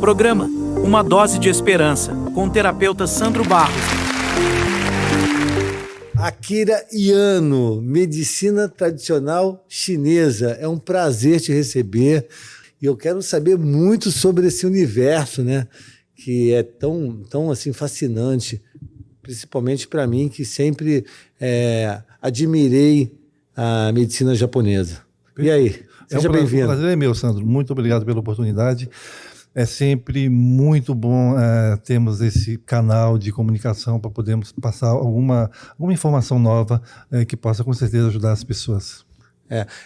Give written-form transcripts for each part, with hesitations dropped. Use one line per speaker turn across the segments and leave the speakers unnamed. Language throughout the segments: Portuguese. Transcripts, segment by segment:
Programa Uma Dose de Esperança, com o terapeuta Sandro Barros.
Akira Yano, medicina tradicional chinesa. É um prazer te receber e eu quero saber muito sobre esse universo, né? Que é tão assim, fascinante, principalmente para mim, que sempre admirei a medicina japonesa. E aí? Seja bem-vindo.
O prazer é meu, Sandro. Muito obrigado pela oportunidade. É sempre muito bom termos esse canal de comunicação para podermos passar alguma informação nova que possa, com certeza, ajudar as pessoas.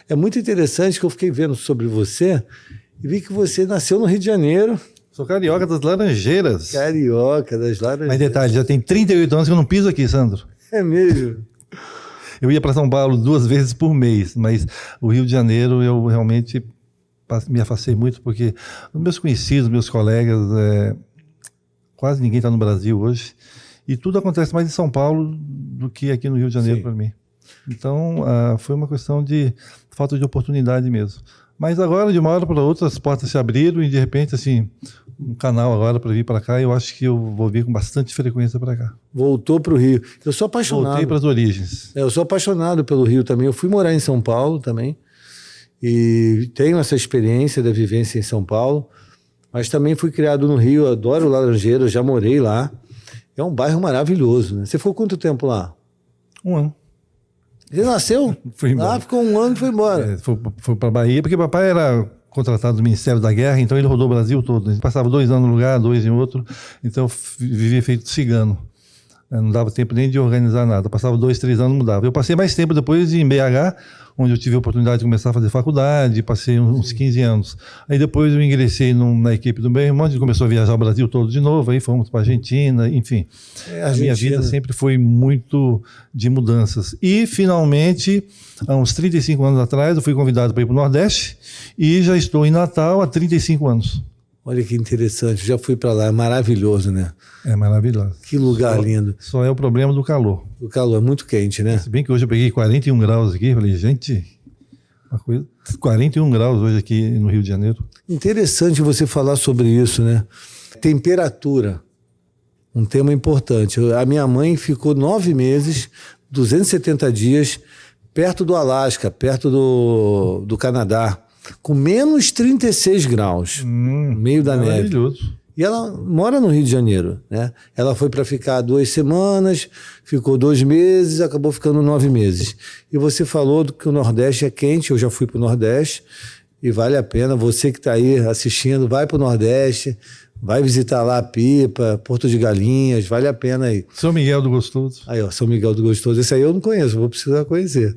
É muito interessante que eu fiquei vendo sobre você e vi que você nasceu no Rio de Janeiro.
Sou carioca das Laranjeiras.
Carioca das Laranjeiras.
Mas detalhe, já tem 38 anos que eu não piso aqui, Sandro.
É mesmo?
Eu ia para São Paulo 2 vezes por mês, mas o Rio de Janeiro eu realmente me afastei muito porque os meus conhecidos, meus colegas, quase ninguém está no Brasil hoje e tudo acontece mais em São Paulo do que aqui no Rio de Janeiro para mim. Então foi uma questão de falta de oportunidade mesmo. Mas agora, de uma hora para outra, as portas se abriram e de repente, assim, um canal agora para vir para cá, eu acho que eu vou vir com bastante frequência para cá.
Voltou para o Rio. Eu sou apaixonado.
Voltei para as origens.
Eu sou apaixonado pelo Rio também. Eu fui morar em São Paulo também. E tenho essa experiência da vivência em São Paulo, mas também fui criado no Rio, adoro Laranjeiras, já morei lá. É um bairro maravilhoso, né? Você ficou quanto tempo lá?
1 ano.
Você nasceu?
Fui embora.
Lá ficou 1 ano e foi embora.
Foi para Bahia, porque papai era contratado do Ministério da Guerra, então ele rodou o Brasil todo. Ele passava 2 anos num lugar, 2 em outro, então eu vivia feito cigano. Não dava tempo nem de organizar nada. Passava 2, 3 anos, mudava. Eu passei mais tempo depois em BH, onde eu tive a oportunidade de começar a fazer faculdade, passei uns 15 anos. Aí depois eu ingressei na equipe do meu irmão, a gente começou a viajar o Brasil todo de novo, aí fomos para a Argentina, enfim. A minha vida sempre foi muito de mudanças. E, finalmente, há uns 35 anos atrás, eu fui convidado para ir para o Nordeste e já estou em Natal há 35 anos.
Olha que interessante, já fui para lá, é maravilhoso, né?
É maravilhoso.
Que lugar lindo.
Só é o problema do calor.
O calor é muito quente, né?
Se bem que hoje eu peguei 41 graus aqui, falei, gente, uma coisa, 41 graus hoje aqui no Rio de Janeiro.
Interessante você falar sobre isso, né? Temperatura, um tema importante. A minha mãe ficou 9 meses, 270 dias, perto do Alasca, perto do Canadá, com menos 36 graus, no meio da neve.
Maravilhoso.
E ela mora no Rio de Janeiro, né? Ela foi para ficar 2 semanas, ficou 2 meses, acabou ficando 9 meses. E você falou que o Nordeste é quente, eu já fui para o Nordeste, e vale a pena, você que está aí assistindo, vai para o Nordeste, vai visitar lá a Pipa, Porto de Galinhas, vale a pena aí.
São Miguel do Gostoso.
Aí, ó, São Miguel do Gostoso, esse aí eu não conheço, vou precisar conhecer.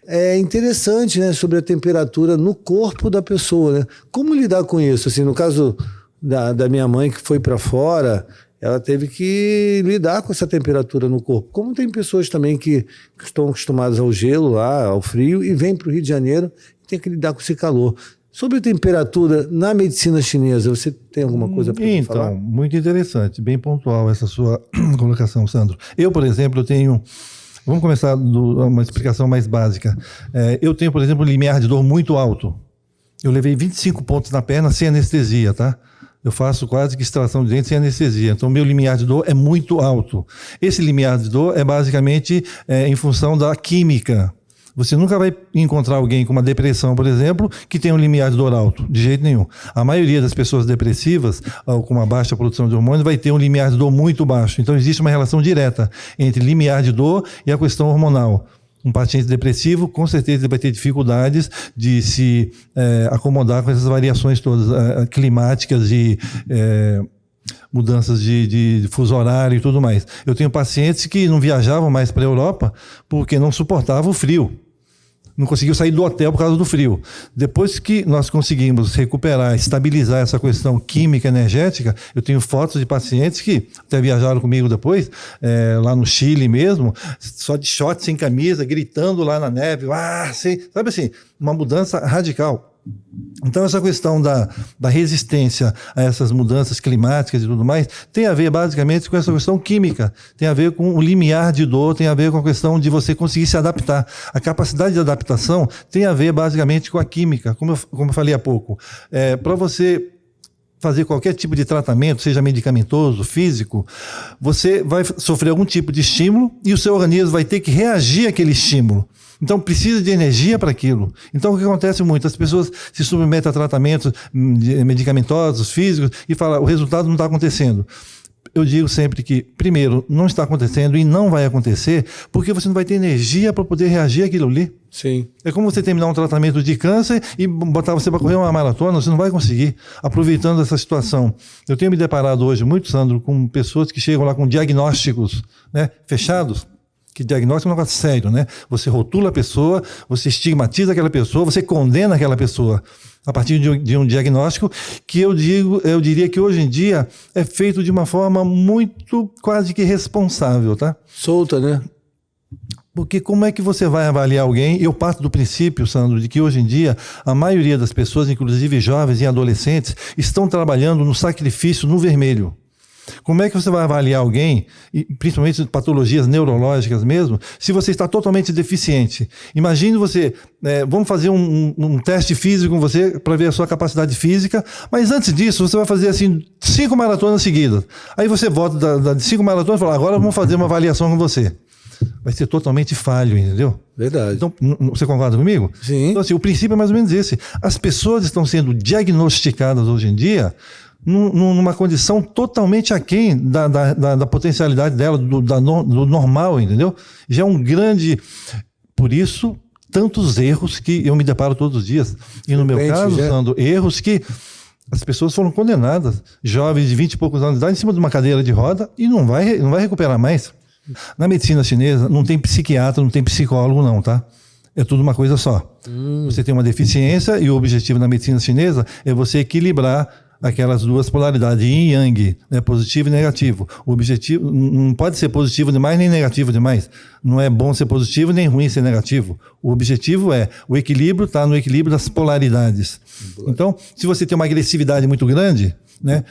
É interessante, né, sobre a temperatura no corpo da pessoa, né? Como lidar com isso? Assim, no caso da minha mãe que foi para fora, ela teve que lidar com essa temperatura no corpo. Como tem pessoas também que estão acostumadas ao gelo lá, ao frio, e vêm para o Rio de Janeiro e tem que lidar com esse calor. Sobre a temperatura na medicina chinesa, você tem alguma coisa para falar?
Então, muito interessante, bem pontual essa sua colocação, Sandro. Eu, por exemplo, eu tenho... Vamos começar uma explicação mais básica. Eu tenho, por exemplo, um limiar de dor muito alto. Eu levei 25 pontos na perna sem anestesia, tá? Eu faço quase que extração de dente sem anestesia. Então, meu limiar de dor é muito alto. Esse limiar de dor é basicamente em função da química. Você nunca vai encontrar alguém com uma depressão, por exemplo, que tem um limiar de dor alto, de jeito nenhum. A maioria das pessoas depressivas, ou com uma baixa produção de hormônios, vai ter um limiar de dor muito baixo. Então, existe uma relação direta entre limiar de dor e a questão hormonal. Um paciente depressivo, com certeza, ele vai ter dificuldades de se acomodar com essas variações todas climáticas e mudanças de fuso horário e tudo mais. Eu tenho pacientes que não viajavam mais para a Europa porque não suportavam o frio. Não conseguiu sair do hotel por causa do frio. Depois que nós conseguimos recuperar, estabilizar essa questão química energética, eu tenho fotos de pacientes que até viajaram comigo depois, lá no Chile mesmo, só de short, sem camisa, gritando lá na neve, sabe assim, uma mudança radical. Então essa questão da resistência a essas mudanças climáticas e tudo mais tem a ver basicamente com essa questão química, tem a ver com o limiar de dor, tem a ver com a questão de você conseguir se adaptar. A capacidade de adaptação tem a ver basicamente com a química, como eu falei há pouco. Para você fazer qualquer tipo de tratamento, seja medicamentoso, físico, você vai sofrer algum tipo de estímulo e o seu organismo vai ter que reagir àquele estímulo. Então precisa de energia para aquilo. Então o que acontece muito? As pessoas se submetem a tratamentos medicamentosos, físicos, e falam, o resultado não está acontecendo. Eu digo sempre que, primeiro, não está acontecendo e não vai acontecer porque você não vai ter energia para poder reagir àquilo ali.
Sim.
É como você terminar um tratamento de câncer e botar você para correr uma maratona, você não vai conseguir, aproveitando essa situação. Eu tenho me deparado hoje muito, Sandro, com pessoas que chegam lá com diagnósticos, né, fechados. Que diagnóstico é um negócio sério, né? Você rotula a pessoa, você estigmatiza aquela pessoa, você condena aquela pessoa a partir de um diagnóstico que eu diria que hoje em dia é feito de uma forma muito quase que responsável, tá?
Solta, né?
Porque como é que você vai avaliar alguém? Eu parto do princípio, Sandro, de que hoje em dia a maioria das pessoas, inclusive jovens e adolescentes, estão trabalhando no sacrifício no vermelho. Como é que você vai avaliar alguém, e principalmente patologias neurológicas mesmo, se você está totalmente deficiente? Imagine você, vamos fazer um teste físico com você para ver a sua capacidade física, mas antes disso você vai fazer assim 5 maratonas seguidas. Aí você volta de 5 maratonas e fala, agora vamos fazer uma avaliação com você. Vai ser totalmente falho, entendeu?
Verdade.
Então, você concorda comigo?
Sim.
Então, assim, o princípio é mais ou menos esse. As pessoas estão sendo diagnosticadas hoje em dia numa condição totalmente aquém da potencialidade dela, do normal, entendeu? Já é um grande... Por isso, tantos erros que eu me deparo todos os dias. E no meu caso, Sandro, erros que as pessoas foram condenadas, jovens de 20 e poucos anos de idade, em cima de uma cadeira de roda e não vai recuperar mais. Na medicina chinesa, não tem psiquiatra, não tem psicólogo não, tá? É tudo uma coisa só. Você tem uma deficiência e o objetivo da medicina chinesa é você equilibrar aquelas duas polaridades, yin e yang, né? Positivo e negativo. O objetivo não pode ser positivo demais nem negativo demais. Não é bom ser positivo nem ruim ser negativo. O objetivo é o equilíbrio, está no equilíbrio das polaridades. Então, se você tem uma agressividade muito grande, né?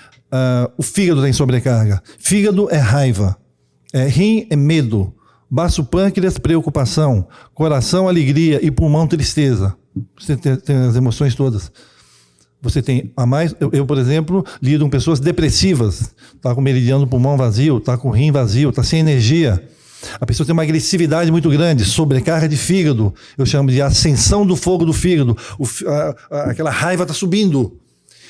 O fígado tem sobrecarga. Fígado é raiva. Rim é medo. Baço pâncreas, preocupação. Coração, alegria. E pulmão, tristeza. Você tem as emoções todas. Você tem a mais... Eu, por exemplo, lido com pessoas depressivas. Está com o meridiano do pulmão vazio, está com o rim vazio, está sem energia. A pessoa tem uma agressividade muito grande, sobrecarga de fígado. Eu chamo de ascensão do fogo do fígado. Aquela raiva está subindo.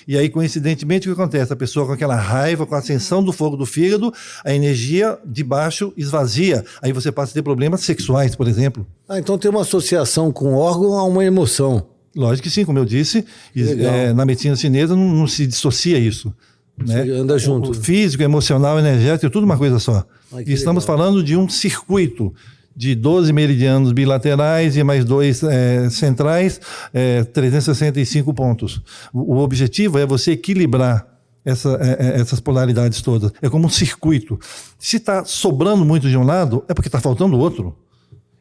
E aí, coincidentemente, o que acontece? A pessoa com aquela raiva, com a ascensão do fogo do fígado, a energia de baixo esvazia. Aí você passa a ter problemas sexuais, por exemplo.
Então tem uma associação com o órgão a uma emoção.
Lógico que sim, como eu disse, na medicina chinesa não se dissocia isso. Né?
Anda junto.
O físico, emocional, energético, é tudo uma coisa só. E estamos falando de um circuito de 12 meridianos bilaterais e mais 2 centrais, 365 pontos. O objetivo é você equilibrar essas polaridades todas. É como um circuito. Se está sobrando muito de um lado, é porque está faltando o outro.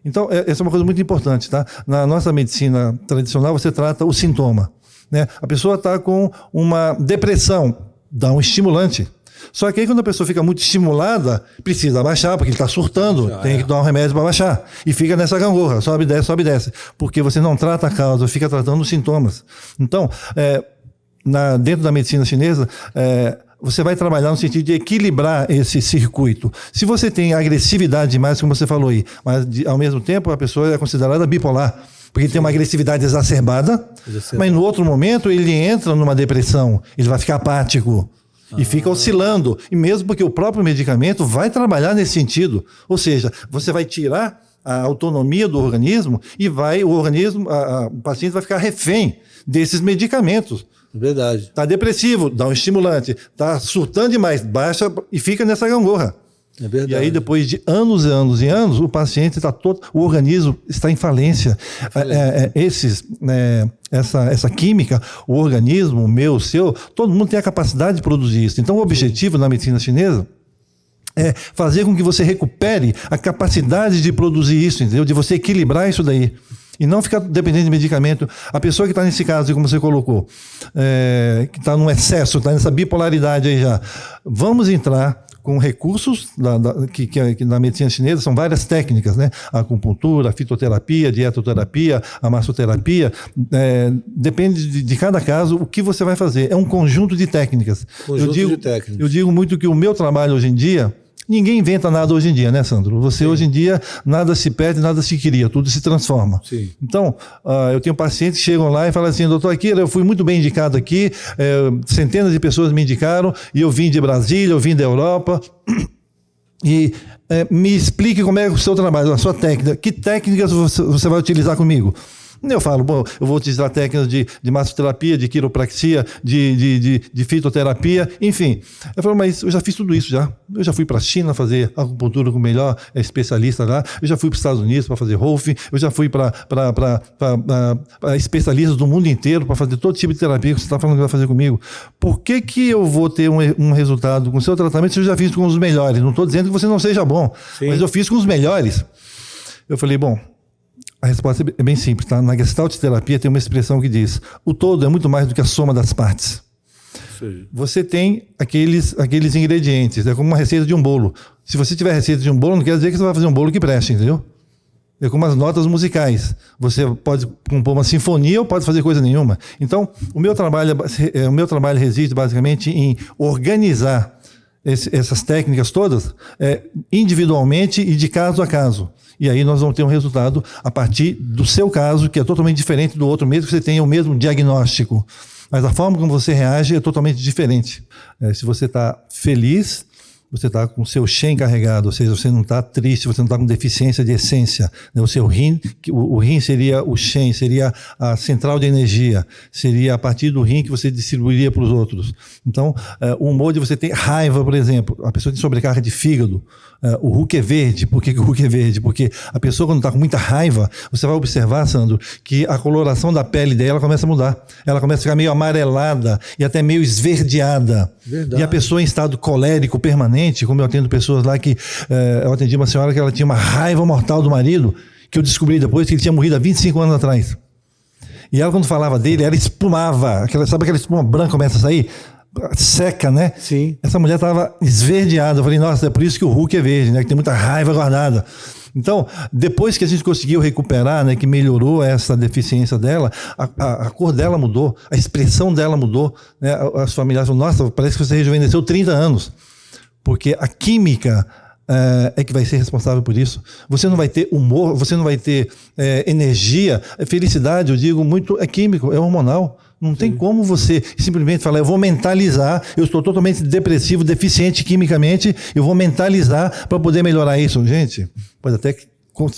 Então, essa é uma coisa muito importante, tá? Na nossa medicina tradicional, você trata o sintoma, né? A pessoa está com uma depressão, dá um estimulante. Só que aí, quando a pessoa fica muito estimulada, precisa abaixar, porque ele está surtando, tem que dar um remédio para baixar. E fica nessa gangorra, sobe e desce. Porque você não trata a causa, fica tratando os sintomas. Então, dentro da medicina chinesa, você vai trabalhar no sentido de equilibrar esse circuito. Se você tem agressividade demais, como você falou aí, mas ao mesmo tempo a pessoa é considerada bipolar, porque ele tem uma agressividade exacerbada, mas no outro momento ele entra numa depressão, ele vai ficar apático e fica oscilando. E mesmo porque o próprio medicamento vai trabalhar nesse sentido. Ou seja, você vai tirar a autonomia do organismo e o paciente vai ficar refém desses medicamentos.
Verdade.
Está depressivo, dá um estimulante. Está surtando demais, baixa e fica nessa gangorra.
É verdade.
E aí, depois de anos e anos e anos, o paciente está o organismo está em falência. Essa química, o organismo, o meu, o seu, todo mundo tem a capacidade de produzir isso. Então, o objetivo na medicina chinesa é fazer com que você recupere a capacidade de produzir isso, entendeu? De você equilibrar isso daí. E não ficar dependendo de medicamento. A pessoa que está nesse caso, como você colocou, que está num excesso, está nessa bipolaridade aí já, vamos entrar com recursos que na medicina chinesa são várias técnicas, né? A acupuntura, a fitoterapia, a dietoterapia, a massoterapia. Depende de cada caso o que você vai fazer. É um conjunto de técnicas. Eu digo muito que o meu trabalho hoje em dia, ninguém inventa nada hoje em dia, né, Sandro? Você hoje em dia, nada se perde, nada se cria, tudo se transforma.
Sim.
Então, eu tenho pacientes que chegam lá e falam assim, doutor Akira, eu fui muito bem indicado aqui, centenas de pessoas me indicaram, e eu vim de Brasília, eu vim da Europa, e me explique como é o seu trabalho, a sua técnica, que técnicas você vai utilizar comigo? Eu falo, bom, eu vou utilizar técnicas de massoterapia, de quiropraxia, de fitoterapia, enfim. Eu falo, mas eu já fiz tudo isso já. Eu já fui para a China fazer acupuntura com o melhor especialista lá, eu já fui para os Estados Unidos para fazer Rolf, eu já fui para especialistas do mundo inteiro para fazer todo tipo de terapia que você está falando que vai fazer comigo. Por que eu vou ter um resultado com o seu tratamento se eu já fiz com os melhores? Não estou dizendo que você não seja bom, sim, mas eu fiz com os melhores. Eu falei, bom, a resposta é bem simples, tá? Na Gestalt terapia tem uma expressão que diz: o todo é muito mais do que a soma das partes. Sim. Você tem aqueles ingredientes, é como uma receita de um bolo. Se você tiver receita de um bolo, não quer dizer que você vai fazer um bolo que preste, entendeu? É como as notas musicais. Você pode compor uma sinfonia ou pode fazer coisa nenhuma. Então, o meu trabalho reside basicamente em organizar essas técnicas todas individualmente e de caso a caso. E aí nós vamos ter um resultado a partir do seu caso, que é totalmente diferente do outro, mesmo que você tenha o mesmo diagnóstico. Mas a forma como você reage é totalmente diferente. Se você está feliz, você está com o seu Shen carregado, ou seja, você não está triste, você não está com deficiência de essência. O seu rim, o rim seria o Shen, seria a central de energia, seria a partir do rim que você distribuiria para os outros. Então, o humor de você ter raiva, por exemplo, a pessoa tem sobrecarga de fígado, o Hulk é verde. Por que o Hulk é verde? Porque a pessoa, quando está com muita raiva, você vai observar, Sandro, que a coloração da pele dela começa a mudar. Ela começa a ficar meio amarelada e até meio esverdeada. Verdade. E a pessoa em estado colérico permanente, como eu atendo pessoas lá que... eu atendi uma senhora que ela tinha uma raiva mortal do marido, que eu descobri depois que ele tinha morrido há 25 anos atrás. E ela, quando falava dele, ela espumava. Sabe aquela espuma branca começa a sair? Seca, né?
Sim.
Essa mulher estava esverdeada. Eu falei, nossa, é por isso que o Hulk é verde, né? Que tem muita raiva guardada. Então, depois que a gente conseguiu recuperar, né, que melhorou essa deficiência dela, a cor dela mudou, a expressão dela mudou, né? As familiares falam, nossa, parece que você rejuvenesceu 30 anos. Porque a química é que vai ser responsável por isso. Você não vai ter humor, você não vai ter energia. Felicidade, eu digo muito, é químico, é hormonal. Não tem como você simplesmente falar, eu vou mentalizar, eu estou totalmente depressivo, deficiente quimicamente, eu vou mentalizar para poder melhorar isso. Gente,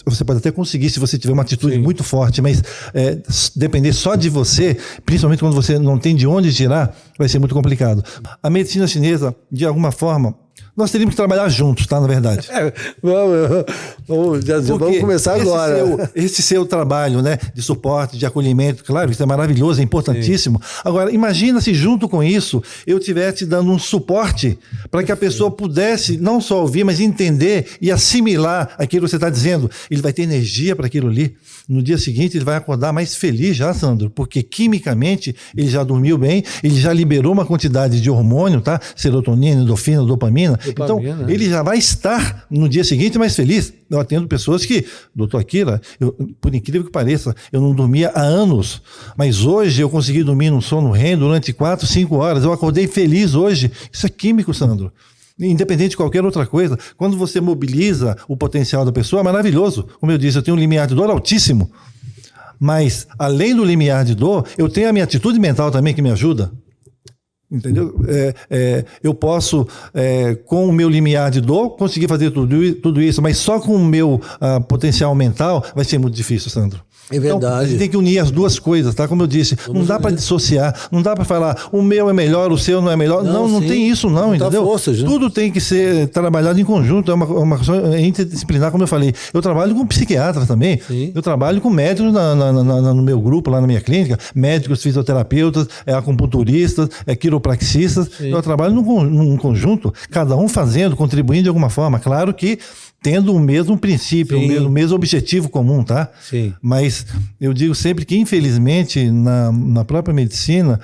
você pode até conseguir se você tiver uma atitude muito forte, mas depender só de você, principalmente quando você não tem de onde tirar, vai ser muito complicado. A medicina chinesa, de alguma forma, nós teríamos que trabalhar juntos, tá? Na verdade.
Vamos começar agora.
Esse seu trabalho, né, de suporte, de acolhimento, claro, isso é maravilhoso, é importantíssimo. Sim. Agora, imagina se junto com isso eu estivesse dando um suporte para que a pessoa pudesse não só ouvir, mas entender e assimilar aquilo que você está dizendo. Ele vai ter energia para aquilo ali. No dia seguinte ele vai acordar mais feliz já, Sandro, porque quimicamente ele já dormiu bem, ele já liberou uma quantidade de hormônio, tá? Serotonina, endorfina, dopamina. Então, ele já vai estar no dia seguinte mais feliz. Eu atendo pessoas que, doutor Akira, por incrível que pareça, eu não dormia há anos, mas hoje eu consegui dormir num sono REM durante 4, 5 horas. Eu acordei feliz hoje. Isso é químico, Sandro. Independente de qualquer outra coisa. Quando você mobiliza o potencial da pessoa, é maravilhoso. Como eu disse, eu tenho um limiar de dor altíssimo. Mas, além do limiar de dor, eu tenho a minha atitude mental também que me ajuda. Entendeu? Eu posso, com o meu limiar de dor, conseguir fazer tudo isso, mas só com o meu potencial mental vai ser muito difícil, Sandro.
É verdade.
Então, a gente tem que unir as duas coisas, tá? Como eu disse, não dá para dissociar, não dá para falar o meu é melhor, o seu não é melhor. Não tem isso não, entendeu? Forças, né? Tudo tem que ser trabalhado em conjunto, é uma questão interdisciplinar, como eu falei. Eu trabalho com psiquiatra também, sim. Eu trabalho com médicos no meu grupo, lá na minha clínica, médicos, fisioterapeutas, acupunturistas, quiropraxistas. Sim. Eu trabalho num conjunto, cada um fazendo, contribuindo de alguma forma. Claro que tendo o mesmo princípio, o mesmo objetivo comum, tá? Sim. Mas eu digo sempre que, infelizmente, na própria medicina,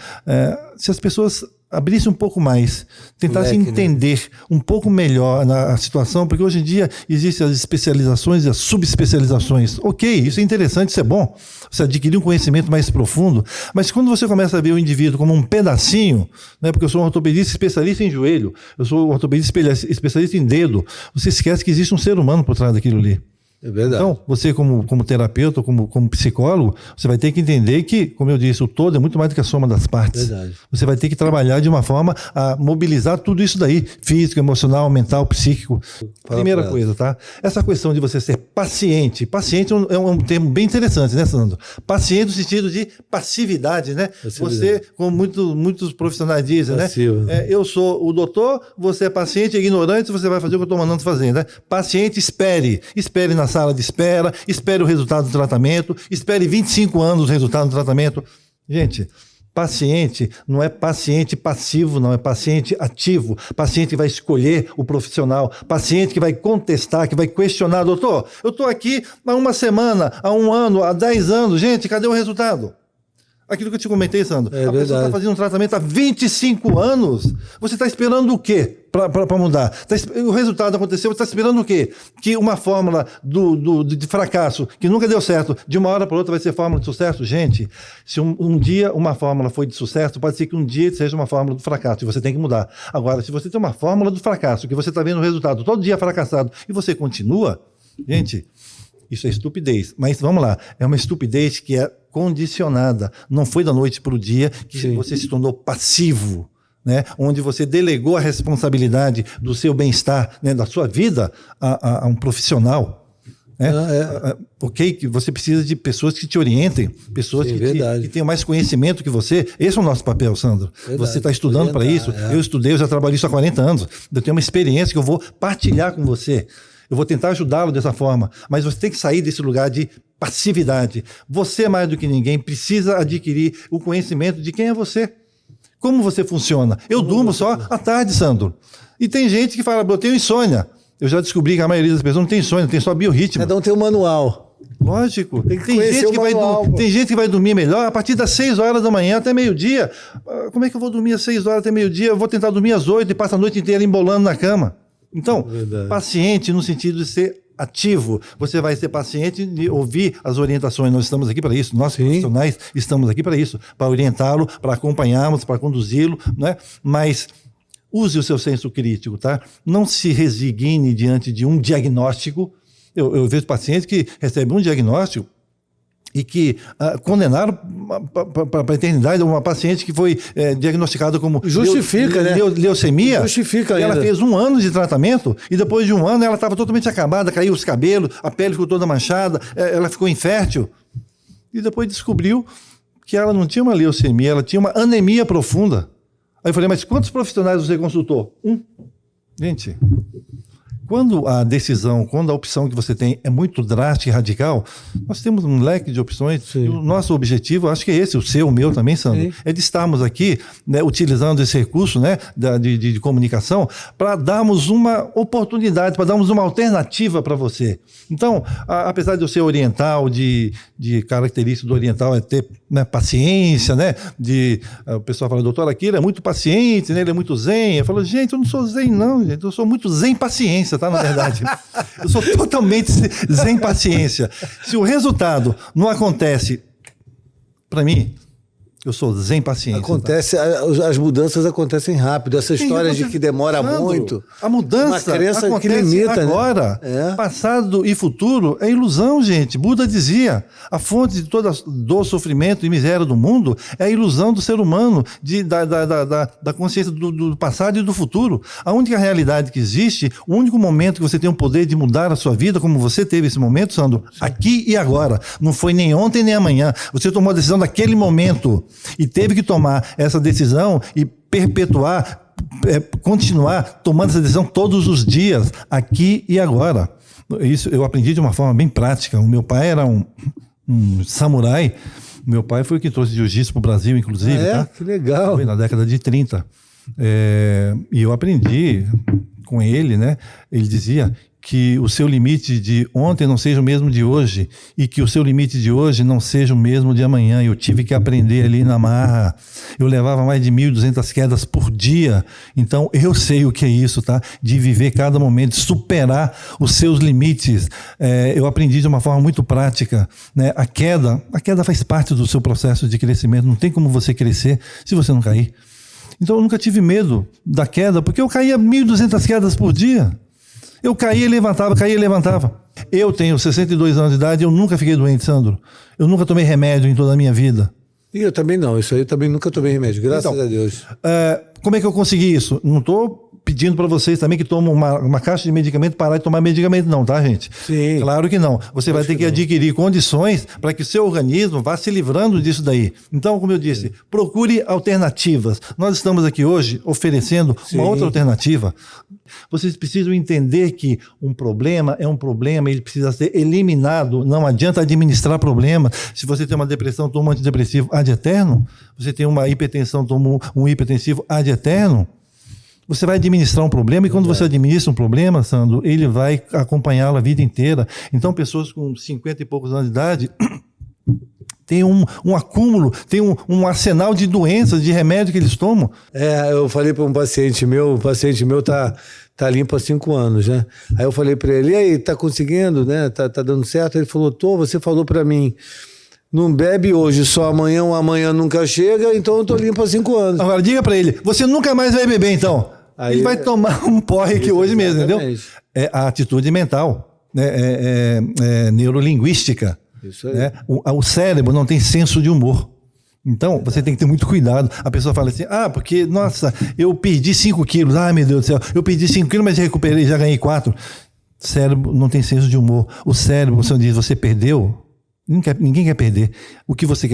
se as pessoas abrisse um pouco mais, tentasse entender um pouco melhor a situação, porque hoje em dia existem as especializações e as subespecializações. Ok, isso é interessante, isso é bom, você adquirir um conhecimento mais profundo, mas quando você começa a ver o indivíduo como um pedacinho, né, porque eu sou um ortopedista especialista em joelho, eu sou um ortopedista especialista em dedo, você esquece que existe um ser humano por trás daquilo ali.
É verdade.
Então, você como terapeuta, como psicólogo, você vai ter que entender que, como eu disse, o todo é muito mais do que a soma das partes.
Verdade.
Você vai ter que trabalhar de uma forma a mobilizar tudo isso daí, físico, emocional, mental, psíquico. Primeira coisa, tá? Essa questão de você ser paciente. Paciente é um termo bem interessante, né, Sandro? Paciente no sentido de passividade, né? Você, como muitos profissionais dizem,
Passivo.
né? Eu sou o doutor, você é paciente, é ignorante, você vai fazer o que eu estou mandando fazer, né? Paciente, espere. Espere na sala de espera, espere o resultado do tratamento, espere 25 anos o resultado do tratamento. Gente, paciente não é paciente passivo, não, é paciente ativo. Paciente que vai escolher o profissional, paciente que vai contestar, que vai questionar. Doutor, eu estou aqui há uma semana, há um ano, há 10 anos. Gente, cadê o resultado? Aquilo que eu te comentei, Sandro. A pessoa está fazendo um tratamento há 25 anos. Você está esperando o quê para mudar? O resultado aconteceu, você está esperando o quê? Que uma fórmula de fracasso, que nunca deu certo, de uma hora para outra vai ser fórmula de sucesso? Gente, se um dia uma fórmula foi de sucesso, pode ser que um dia seja uma fórmula do fracasso, e você tem que mudar. Agora, se você tem uma fórmula do fracasso, que você está vendo o resultado todo dia fracassado, e você continua, gente, isso é estupidez. Mas vamos lá, é uma estupidez que é condicionada. Não foi da noite para o dia que você se tornou passivo, né? Onde você delegou a responsabilidade do seu bem-estar, né? Da sua vida a um profissional. Né? Ok, que você precisa de pessoas que te orientem, pessoas que tenham mais conhecimento que você. Esse é o nosso papel, Sandro. Verdade. Você está estudando para isso. Eu estudei, eu já trabalhei isso há 40 anos. Eu tenho uma experiência que eu vou partilhar com você. Eu vou tentar ajudá-lo dessa forma, mas você tem que sair desse lugar de passividade. Você, mais do que ninguém, precisa adquirir o conhecimento de quem é você. Como você funciona. Eu durmo só à tarde, Sandro. E tem gente que fala, eu tenho insônia. Eu já descobri que a maioria das pessoas não tem insônia, tem só biorritmo.
Cada um tem um manual.
Lógico. Tem gente que vai dormir melhor a partir das 6 horas da manhã até meio-dia. Como é que eu vou dormir às 6 horas até meio-dia? Eu vou tentar dormir às 8 e passo a noite inteira embolando na cama. Então, paciente no sentido de ser ativo. Você vai ser paciente de ouvir as orientações. Nós estamos aqui para isso. Nós profissionais estamos aqui para isso, para orientá-lo, para acompanharmos, para conduzi-lo, né? Mas use o seu senso crítico, tá? Não se resigne diante de um diagnóstico. Eu vejo pacientes que recebem um diagnóstico e que condenaram para a eternidade uma paciente que foi diagnosticada como leucemia.
Justifica
ainda. Ela fez 1 ano de tratamento e depois de 1 ano ela estava totalmente acabada, caiu os cabelos, a pele ficou toda manchada, ela ficou infértil. E depois descobriu que ela não tinha uma leucemia, ela tinha uma anemia profunda. Aí eu falei, mas quantos profissionais você consultou? 1. Gente... Quando a opção que você tem é muito drástica e radical, nós temos um leque de opções. E o nosso objetivo, acho que é esse, o seu, o meu também, Sandro, é de estarmos aqui, né, utilizando esse recurso, né, de comunicação para darmos uma oportunidade, para darmos uma alternativa para você. Então, apesar de eu ser oriental, de característica do oriental é ter, né, paciência, né, o pessoal fala, doutor, aqui ele é muito paciente, né, ele é muito zen. Eu falo, gente, eu não sou zen não, gente, eu sou muito zen paciência. Tá, na verdade, eu sou totalmente sem paciência. Se o resultado não acontece para mim, eu sou sem paciência.
Acontece, as mudanças acontecem rápido. Essa história de que demora muito.
A mudança acontece
que limita,
agora. Né? Passado e futuro é ilusão, gente. Buda dizia, a fonte de toda dor, sofrimento e miséria do mundo é a ilusão do ser humano, da consciência do passado e do futuro. A única realidade que existe, o único momento que você tem o poder de mudar a sua vida, como você teve esse momento, Sandro, aqui e agora. Não foi nem ontem nem amanhã. Você tomou a decisão naquele momento. E teve que tomar essa decisão e perpetuar, continuar tomando essa decisão todos os dias, aqui e agora. Isso eu aprendi de uma forma bem prática. O meu pai era um samurai. O meu pai foi o que trouxe jiu-jitsu para o Brasil, inclusive. Tá?
Que legal.
Foi na década de 30. E eu aprendi com ele, né? Ele dizia que o seu limite de ontem não seja o mesmo de hoje e que o seu limite de hoje não seja o mesmo de amanhã. Eu tive que aprender ali na marra. Eu levava mais de 1.200 quedas por dia. Então, eu sei o que é isso, tá? De viver cada momento, de superar os seus limites. Eu aprendi de uma forma muito prática, né? A queda faz parte do seu processo de crescimento. Não tem como você crescer se você não cair. Então, eu nunca tive medo da queda, porque eu caía 1.200 quedas por dia. Eu caía e levantava, caía e levantava. Eu tenho 62 anos de idade, eu nunca fiquei doente, Sandro. Eu nunca tomei remédio em toda a minha vida.
E eu também não, isso aí eu também nunca tomei remédio, graças a Deus.
Como é que eu consegui isso? Não estou pedindo para vocês também que tomam uma caixa de medicamento parar de tomar medicamento, não, tá, gente?
Sim.
Claro que não. Você vai ter que adquirir condições para que o seu organismo vá se livrando disso daí. Então, como eu disse, procure alternativas. Nós estamos aqui hoje oferecendo uma outra alternativa. Vocês precisam entender que um problema é um problema, ele precisa ser eliminado. Não adianta administrar problema. Se você tem uma depressão, toma um antidepressivo ad eterno. Você tem uma hipertensão, toma um hipertensivo ad eterno. Você vai administrar um problema e quando você administra um problema, Sandro, ele vai acompanhá-lo a vida inteira. Então, pessoas com 50 e poucos anos de idade tem um acúmulo, tem um arsenal de doenças, de remédio que eles tomam.
Eu falei para um paciente meu, o paciente meu tá limpo há 5 anos, né? Aí eu falei para ele, e aí, tá conseguindo, né? Tá dando certo? Ele falou, você falou para mim, não bebe hoje, só amanhã, o amanhã nunca chega, então eu tô limpo há 5 anos.
Agora, diga para ele, você nunca mais vai beber, então. Aí, ele vai tomar um porre aqui hoje mesmo, entendeu? É a atitude mental, né? Neurolinguística. Isso aí. Né? O cérebro não tem senso de humor. Então, você tem que ter muito cuidado. A pessoa fala assim, porque, nossa, eu perdi 5 quilos. Ai, meu Deus do céu, eu perdi 5 quilos, mas recuperei, já ganhei 4. Cérebro não tem senso de humor. O cérebro, você diz, você perdeu... Ninguém quer perder. O que você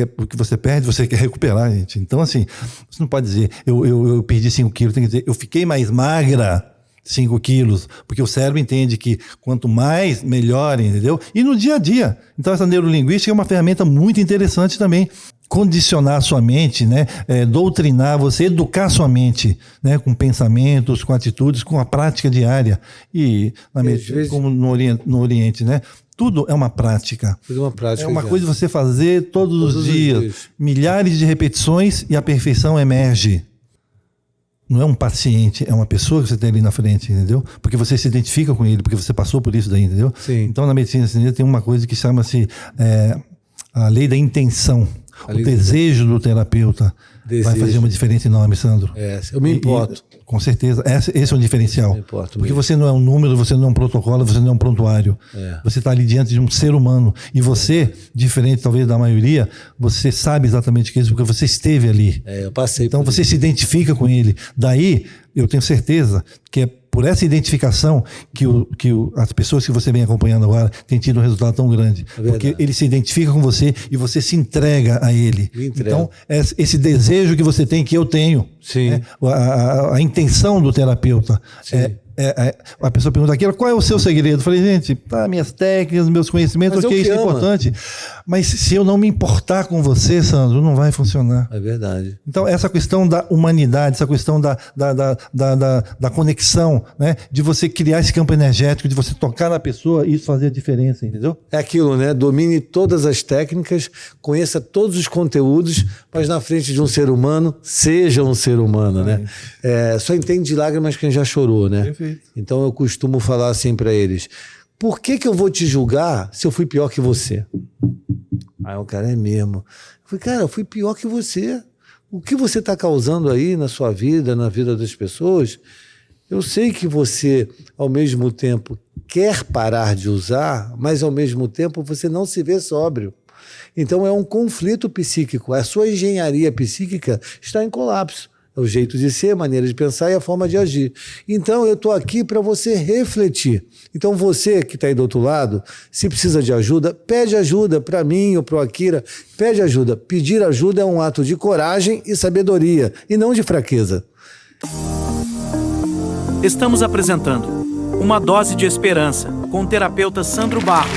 perde, você quer recuperar, gente. Então, assim, você não pode dizer, eu perdi 5 quilos, tem que dizer, eu fiquei mais magra 5 quilos, porque o cérebro entende que quanto mais, melhor, entendeu? E no dia a dia. Então, essa neurolinguística é uma ferramenta muito interessante também. Condicionar sua mente, né? Doutrinar você, educar sua mente, né? Com pensamentos, com atitudes, com a prática diária. E, como no Oriente, né? Tudo é uma prática.
Tudo é uma prática.
É uma coisa você fazer todos os dias. Milhares de repetições e a perfeição emerge. Não é um paciente, é uma pessoa que você tem ali na frente, entendeu? Porque você se identifica com ele, porque você passou por isso daí, entendeu?
Sim.
Então, na medicina chinesa tem uma coisa que chama-se a lei da intenção. O desejo do terapeuta vai fazer uma diferença enorme, Sandro.
Eu me importo.
Com certeza. Esse é um diferencial.
Eu me importo
porque
mesmo.
você não é um número, você não é um protocolo, você não é um prontuário. Você está ali diante de um ser humano. E você, diferente talvez da maioria, você sabe exatamente o que é isso, porque você esteve ali.
Eu passei
então
por
você
isso.
se identifica com ele. Daí, eu tenho certeza que é por essa identificação que as pessoas que você vem acompanhando agora têm tido um resultado tão grande. Porque ele se identifica com você e você se entrega a ele. Então, esse desejo que você tem, que eu tenho, né? A intenção do terapeuta a pessoa pergunta aqui, qual é o seu segredo? Eu falei, gente, minhas técnicas, meus conhecimentos, ok, isso é importante. Mas se eu não me importar com você, Sandro, não vai funcionar.
É verdade.
Então, essa questão da humanidade, essa questão da conexão, né? De você criar esse campo energético, de você tocar na pessoa e isso fazer a diferença, entendeu?
É aquilo, né? Domine todas as técnicas, conheça todos os conteúdos, mas na frente de um ser humano, seja um ser humano, né? Só entende de lágrimas quem já chorou, né?
Perfeito.
Então eu costumo falar assim para eles, por que eu vou te julgar se eu fui pior que você? Aí o cara, é mesmo. Eu falei, cara, eu fui pior que você. O que você está causando aí na sua vida, na vida das pessoas, eu sei que você, ao mesmo tempo, quer parar de usar, mas ao mesmo tempo você não se vê sóbrio. Então é um conflito psíquico. A sua engenharia psíquica está em colapso. É o jeito de ser, a maneira de pensar e a forma de agir. Então, eu estou aqui para você refletir. Então, você que está aí do outro lado, se precisa de ajuda, pede ajuda para mim ou para o Akira. Pede ajuda. Pedir ajuda é um ato de coragem e sabedoria, e não de fraqueza.
Estamos apresentando Uma Dose de Esperança, com o terapeuta Sandro Barros.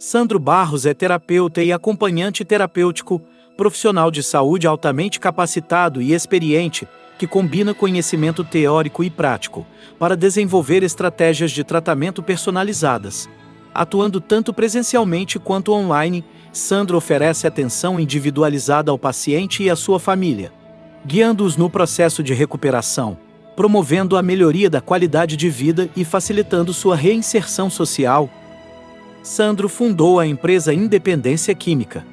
Sandro Barros é terapeuta e acompanhante terapêutico, profissional de saúde altamente capacitado e experiente, que combina conhecimento teórico e prático, para desenvolver estratégias de tratamento personalizadas. Atuando tanto presencialmente quanto online, Sandro oferece atenção individualizada ao paciente e à sua família, guiando-os no processo de recuperação, promovendo a melhoria da qualidade de vida e facilitando sua reinserção social. Sandro fundou a empresa Independência Química.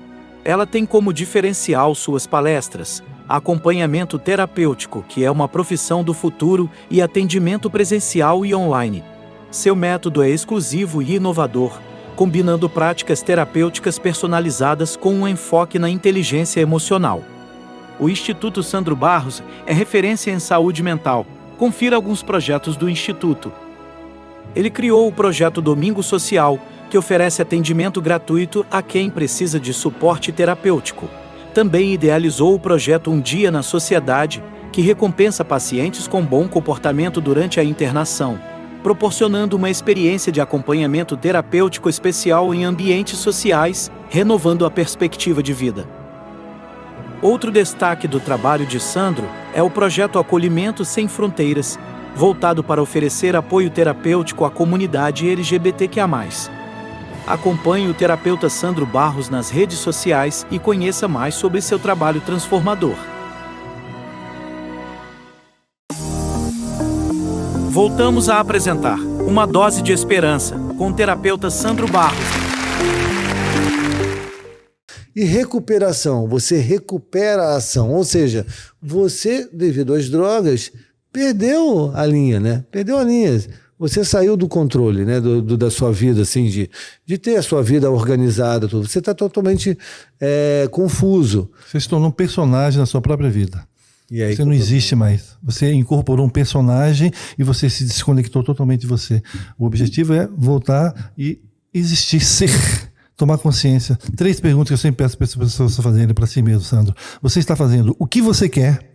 Ela tem como diferencial suas palestras, acompanhamento terapêutico, que é uma profissão do futuro, e atendimento presencial e online. Seu método é exclusivo e inovador, combinando práticas terapêuticas personalizadas com um enfoque na inteligência emocional. O Instituto Sandro Barros é referência em saúde mental. Confira alguns projetos do Instituto. Ele criou o projeto Domingo Social, que oferece atendimento gratuito a quem precisa de suporte terapêutico. Também idealizou o projeto Um Dia na Sociedade, que recompensa pacientes com bom comportamento durante a internação, proporcionando uma experiência de acompanhamento terapêutico especial em ambientes sociais, renovando a perspectiva de vida. Outro destaque do trabalho de Sandro é o projeto Acolhimento Sem Fronteiras, voltado para oferecer apoio terapêutico à comunidade LGBTQIA+. Acompanhe o terapeuta Sandro Barros nas redes sociais e conheça mais sobre seu trabalho transformador. Voltamos a apresentar Uma Dose de Esperança, com o terapeuta Sandro Barros.
E recuperação, você recupera a ação, ou seja, você, devido às drogas, perdeu a linha, né? Perdeu a linha. Você saiu do controle, né? Da sua vida, assim, de ter a sua vida organizada. Tudo. Você está totalmente confuso.
Você se tornou um personagem na sua própria vida.
E aí,
você não existe mais. Você incorporou um personagem e você se desconectou totalmente de você. O objetivo é voltar e existir, ser, tomar consciência. 3 perguntas que eu sempre peço para as pessoas fazerem para si mesmo, Sandro. Você está fazendo o que você quer,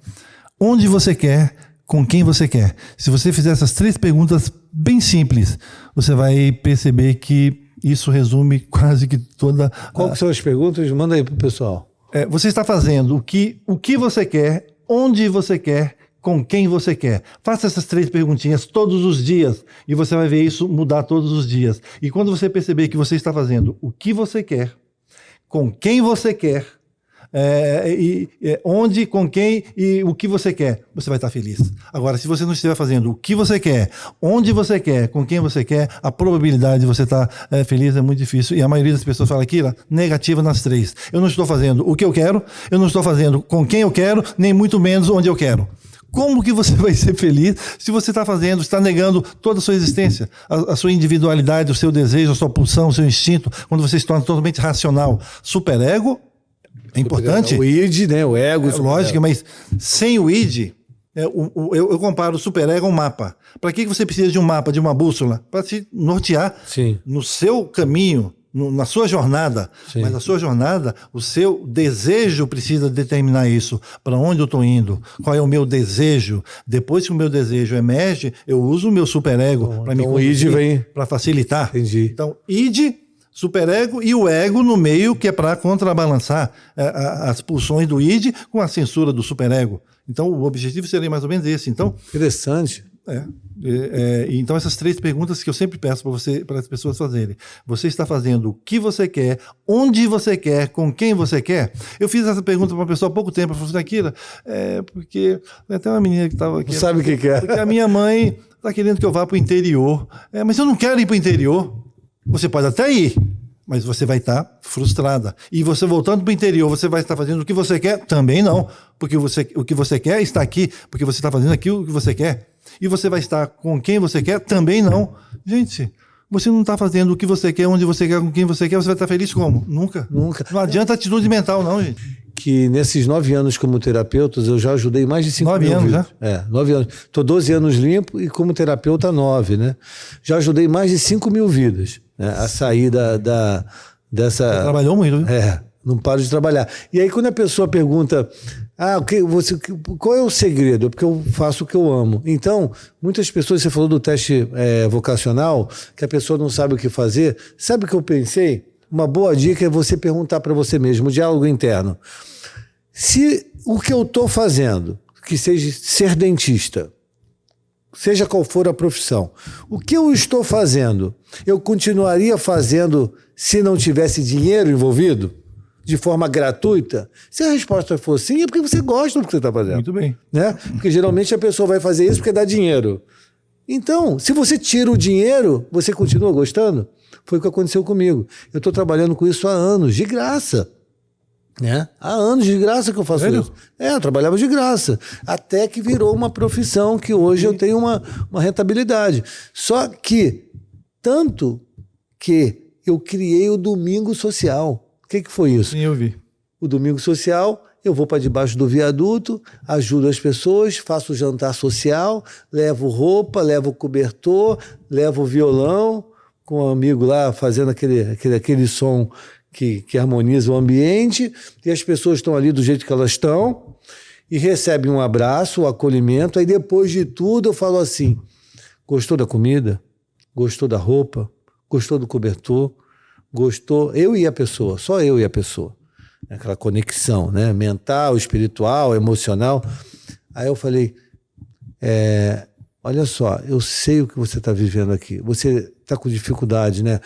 onde você quer, com quem você quer. Se você fizer essas 3 perguntas bem simples, você vai perceber que isso resume quase que toda...
Qual que são as perguntas? Manda aí para o pessoal.
Você está fazendo o que você quer, onde você quer, com quem você quer. Faça essas 3 perguntinhas todos os dias e você vai ver isso mudar todos os dias. E quando você perceber que você está fazendo o que você quer, com quem você quer, onde, com quem e o que você quer, você vai estar feliz. Agora, se você não estiver fazendo o que você quer, onde você quer, com quem você quer, a probabilidade de você estar feliz é muito difícil. E a maioria das pessoas fala aqui, negativa nas 3. Eu não estou fazendo o que eu quero, eu não estou fazendo com quem eu quero, nem muito menos onde eu quero. Como que você vai ser feliz se você está negando toda a sua existência, a sua individualidade, o seu desejo, a sua pulsão, o seu instinto, quando você se torna totalmente racional? Superego é importante.
O id, né? O ego.
Lógico, mas sem o id, eu comparo o superego a um mapa. Para que você precisa de um mapa, de uma bússola? Para se nortear.
Sim.
No seu caminho, na sua jornada. Sim. Mas na sua jornada, o seu desejo precisa determinar isso. Para onde eu estou indo? Qual é o meu desejo? Depois que o meu desejo emerge, eu uso o meu superego para me conduzir, para facilitar.
Entendi.
Então, id, superego e o ego no meio, que é para contrabalançar as pulsões do id com a censura do superego. Então, o objetivo seria mais ou menos esse. Então,
interessante.
Então, essas 3 perguntas que eu sempre peço para as pessoas fazerem. Você está fazendo o que você quer, onde você quer, com quem você quer? Eu fiz essa pergunta para uma pessoa há pouco tempo. Eu falei, Akira, porque até uma menina que estava aqui.
Não sabe o que é.
Porque a minha mãe está querendo que eu vá para o interior. Mas eu não quero ir para o interior. Você pode até ir, mas você vai estar frustrada. E você voltando para o interior, você vai estar fazendo o que você quer? Também não. Porque o que você quer está aqui, porque você está fazendo aquilo que você quer. E você vai estar com quem você quer? Também não. Gente, você não está fazendo o que você quer, onde você quer, com quem você quer, você vai estar feliz como? Nunca.
Nunca.
Não adianta atitude mental, não, gente.
Que nesses 9 anos como terapeuta, eu já ajudei mais de 5 mil vidas.
9 anos já?
9 anos. Estou 12 anos limpo e como terapeuta 9, né? Já ajudei mais de 5 mil vidas, né? A sair dessa...
Você trabalhou muito, viu?
Não paro de trabalhar. E aí quando a pessoa pergunta, qual é o segredo? É porque eu faço o que eu amo. Então, muitas pessoas, você falou do teste vocacional, que a pessoa não sabe o que fazer. Sabe o que eu pensei? uma boa dica é você perguntar para você mesmo, o diálogo interno. Se o que eu estou fazendo, que seja ser dentista, seja qual for a profissão, o que eu estou fazendo, eu continuaria fazendo se não tivesse dinheiro envolvido? De forma gratuita? Se a resposta for sim, é porque você gosta do que você está fazendo.
Muito bem.
Né? Porque geralmente a pessoa vai fazer isso porque dá dinheiro. Então, se você tira o dinheiro, você continua gostando? Foi o que aconteceu comigo. Eu estou trabalhando com isso há anos, de graça. Né? Há anos de graça que eu faço isso. Eu trabalhava de graça. Até que virou uma profissão que hoje eu tenho uma rentabilidade. Só que, tanto que eu criei o Domingo Social. O que foi isso?
Sim, eu vi.
O Domingo Social, eu vou para debaixo do viaduto, ajudo as pessoas, faço jantar social, levo roupa, levo cobertor, levo violão, com um amigo lá fazendo aquele som que harmoniza o ambiente, e as pessoas estão ali do jeito que elas estão, e recebem um abraço, um acolhimento, aí depois de tudo eu falo assim, gostou da comida? Gostou da roupa? Gostou do cobertor? Gostou, eu e a pessoa, só eu e a pessoa. Aquela conexão, né? Mental, espiritual, emocional. Aí eu falei, olha só, eu sei o que você está vivendo aqui. Você está com dificuldade, né?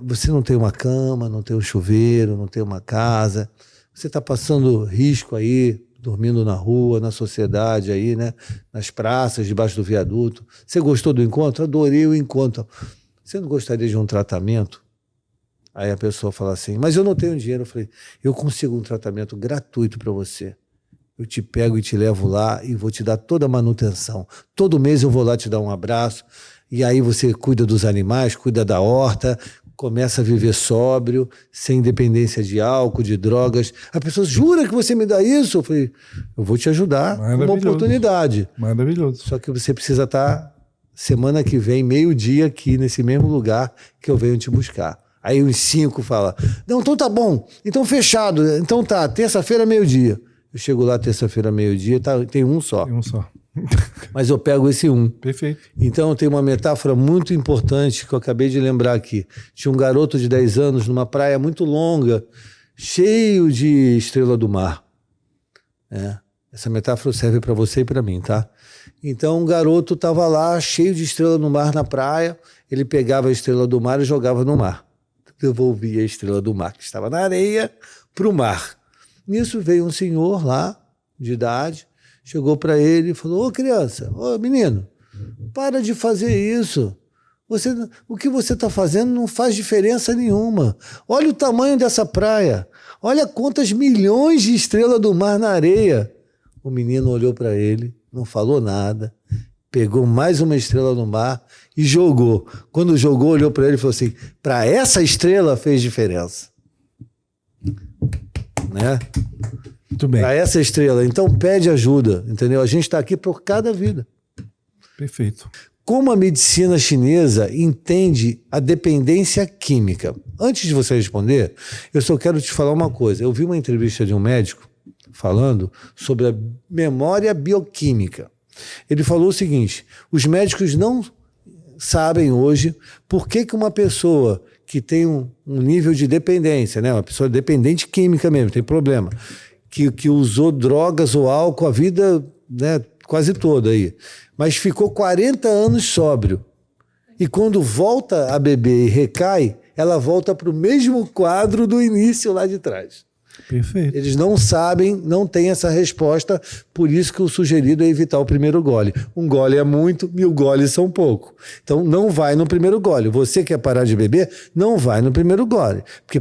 Você não tem uma cama, não tem um chuveiro, não tem uma casa. Você está passando risco aí, dormindo na rua, na sociedade aí, né? Nas praças, debaixo do viaduto. Você gostou do encontro? Adorei o encontro. Você não gostaria de um tratamento? Aí a pessoa fala assim, mas eu não tenho dinheiro. Eu falei, eu consigo um tratamento gratuito para você. Eu te pego e te levo lá e vou te dar toda a manutenção. Todo mês eu vou lá te dar um abraço. E aí você cuida dos animais, cuida da horta, começa a viver sóbrio, sem dependência de álcool, de drogas. A pessoa, jura que você me dá isso? Eu falei, eu vou te ajudar, uma oportunidade.
Maravilhoso.
Só que você precisa estar semana que vem, meio-dia aqui, nesse mesmo lugar que eu venho te buscar. Aí uns 5 falam, não, então tá bom, então fechado, então tá, terça-feira, meio-dia. Eu chego lá terça-feira, meio-dia, tem um só.
Tem um só.
Mas eu pego esse um.
Perfeito.
Então tem uma metáfora muito importante que eu acabei de lembrar aqui. Tinha um garoto de 10 anos numa praia muito longa, cheio de estrela do mar. Essa metáfora serve para você e para mim, tá? Então um garoto estava lá, cheio de estrela no mar na praia, ele pegava a estrela do mar e jogava no mar. Devolvia a estrela do mar, que estava na areia, para o mar. Nisso veio um senhor lá, de idade, chegou para ele e falou, ô criança, ô menino, para de fazer isso. O que você está fazendo não faz diferença nenhuma. Olha o tamanho dessa praia. Olha quantas milhões de estrelas do mar na areia. O menino olhou para ele, não falou nada, pegou mais uma estrela no mar e jogou. Quando jogou, olhou para ele e falou assim, para essa estrela fez diferença. Né?
Muito bem.
Para essa estrela. Então pede ajuda, entendeu? A gente está aqui por cada vida.
Perfeito.
Como a medicina chinesa entende a dependência química? Antes de você responder, eu só quero te falar uma coisa. Eu vi uma entrevista de um médico falando sobre a memória bioquímica. Ele falou o seguinte, os médicos não sabem hoje por que uma pessoa que tem um nível de dependência, né, uma pessoa dependente química mesmo, tem problema, que usou drogas ou álcool a vida, né, quase toda aí, mas ficou 40 anos sóbrio. E quando volta a beber e recai, ela volta para o mesmo quadro do início lá de trás.
Perfeito.
Eles não sabem, não têm essa resposta, por isso que o sugerido é evitar o primeiro gole. Um gole é muito, 1000 goles são pouco. Então não vai no primeiro gole. Você quer parar de beber, não vai no primeiro gole. Porque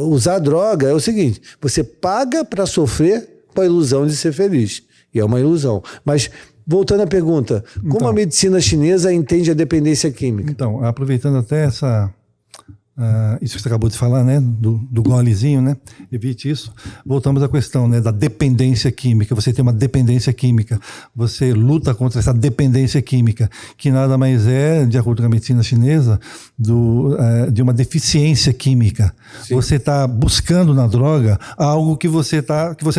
usar droga é o seguinte, você paga para sofrer com a ilusão de ser feliz. E é uma ilusão. Mas, voltando à pergunta, como a medicina chinesa entende a dependência química?
Então, aproveitando até isso que você acabou de falar, né, do golezinho, né, evite isso. Voltamos à questão, né, da dependência química. Você tem uma dependência química, você luta contra essa dependência química, que nada mais é, de acordo com a medicina chinesa, de uma deficiência química. Sim. Você está buscando na droga algo que você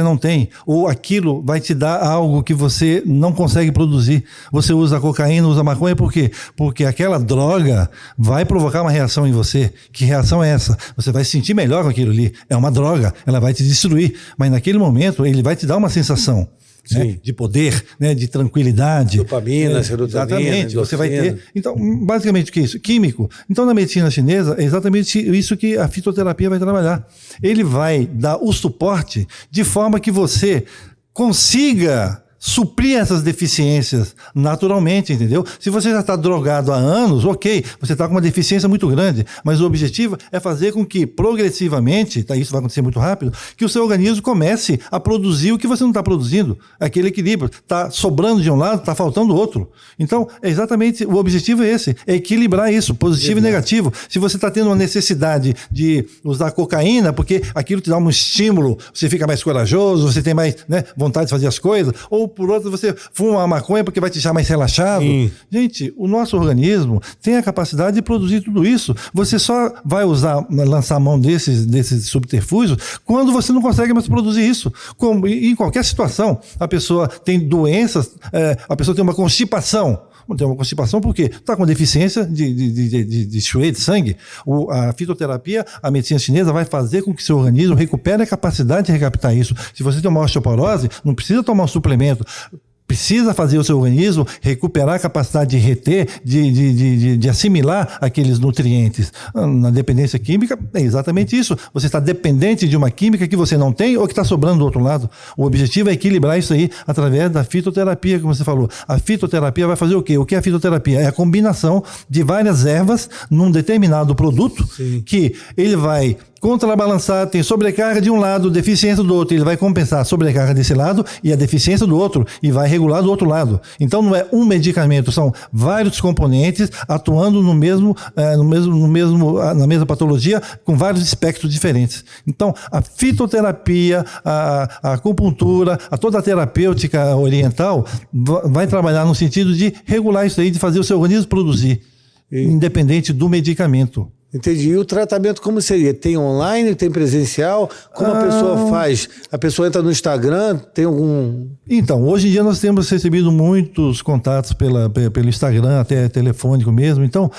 não tem, ou aquilo vai te dar algo que você não consegue produzir. Você usa cocaína, usa maconha, por quê? Porque aquela droga vai provocar uma reação em você. Que reação é essa? Você vai se sentir melhor com aquilo ali. É uma droga, ela vai te destruir. Mas naquele momento, ele vai te dar uma sensação. Né, de poder, né, de tranquilidade.
Dopamina, serotonina.
Exatamente, você vai ter. Então, basicamente, o que é isso? Químico. Então, na medicina chinesa, é exatamente isso que a fitoterapia vai trabalhar. Ele vai dar o suporte de forma que você consiga suprir essas deficiências naturalmente, entendeu? Se você já está drogado há anos, ok, você está com uma deficiência muito grande, mas o objetivo é fazer com que progressivamente, tá, isso vai acontecer muito rápido, que o seu organismo comece a produzir o que você não está produzindo, aquele equilíbrio, está sobrando de um lado, está faltando do outro. Então, é exatamente, o objetivo é esse, é equilibrar isso, positivo e negativo. Se você está tendo uma necessidade de usar cocaína, porque aquilo te dá um estímulo, você fica mais corajoso, você tem mais, né, vontade de fazer as coisas, ou por outro você fuma uma maconha porque vai te deixar mais relaxado. Sim. Gente, o nosso organismo tem a capacidade de produzir tudo isso. Você só vai lançar mão desses subterfúgios quando você não consegue mais produzir isso. Como em qualquer situação, a pessoa tem doenças, a pessoa tem uma constipação. Tem uma constipação porque está com deficiência de chuê, de sangue. A fitoterapia, a medicina chinesa vai fazer com que seu organismo recupere a capacidade de recaptar isso. Se você tem uma osteoporose, não precisa tomar um suplemento. Precisa fazer o seu organismo recuperar a capacidade de reter, de assimilar aqueles nutrientes. Na dependência química, é exatamente isso. Você está dependente de uma química que você não tem ou que está sobrando do outro lado. O objetivo é equilibrar isso aí através da fitoterapia, como você falou. A fitoterapia vai fazer o quê? O que é a fitoterapia? É a combinação de várias ervas num determinado produto. Sim. Que ele vai contrabalançar, tem sobrecarga de um lado, deficiência do outro. Ele vai compensar a sobrecarga desse lado e a deficiência do outro e vai regular do outro lado. Então não é um medicamento, são vários componentes atuando na mesma patologia com vários espectros diferentes. Então a fitoterapia, a acupuntura, toda a terapêutica oriental vai trabalhar no sentido de regular isso aí, de fazer o seu organismo produzir, independente do medicamento.
Entendi. E o tratamento como seria? Tem online, tem presencial? Como a pessoa faz? A pessoa entra no Instagram, tem algum...
Então, hoje em dia nós temos recebido muitos contatos pelo Instagram, até telefônico mesmo. Então,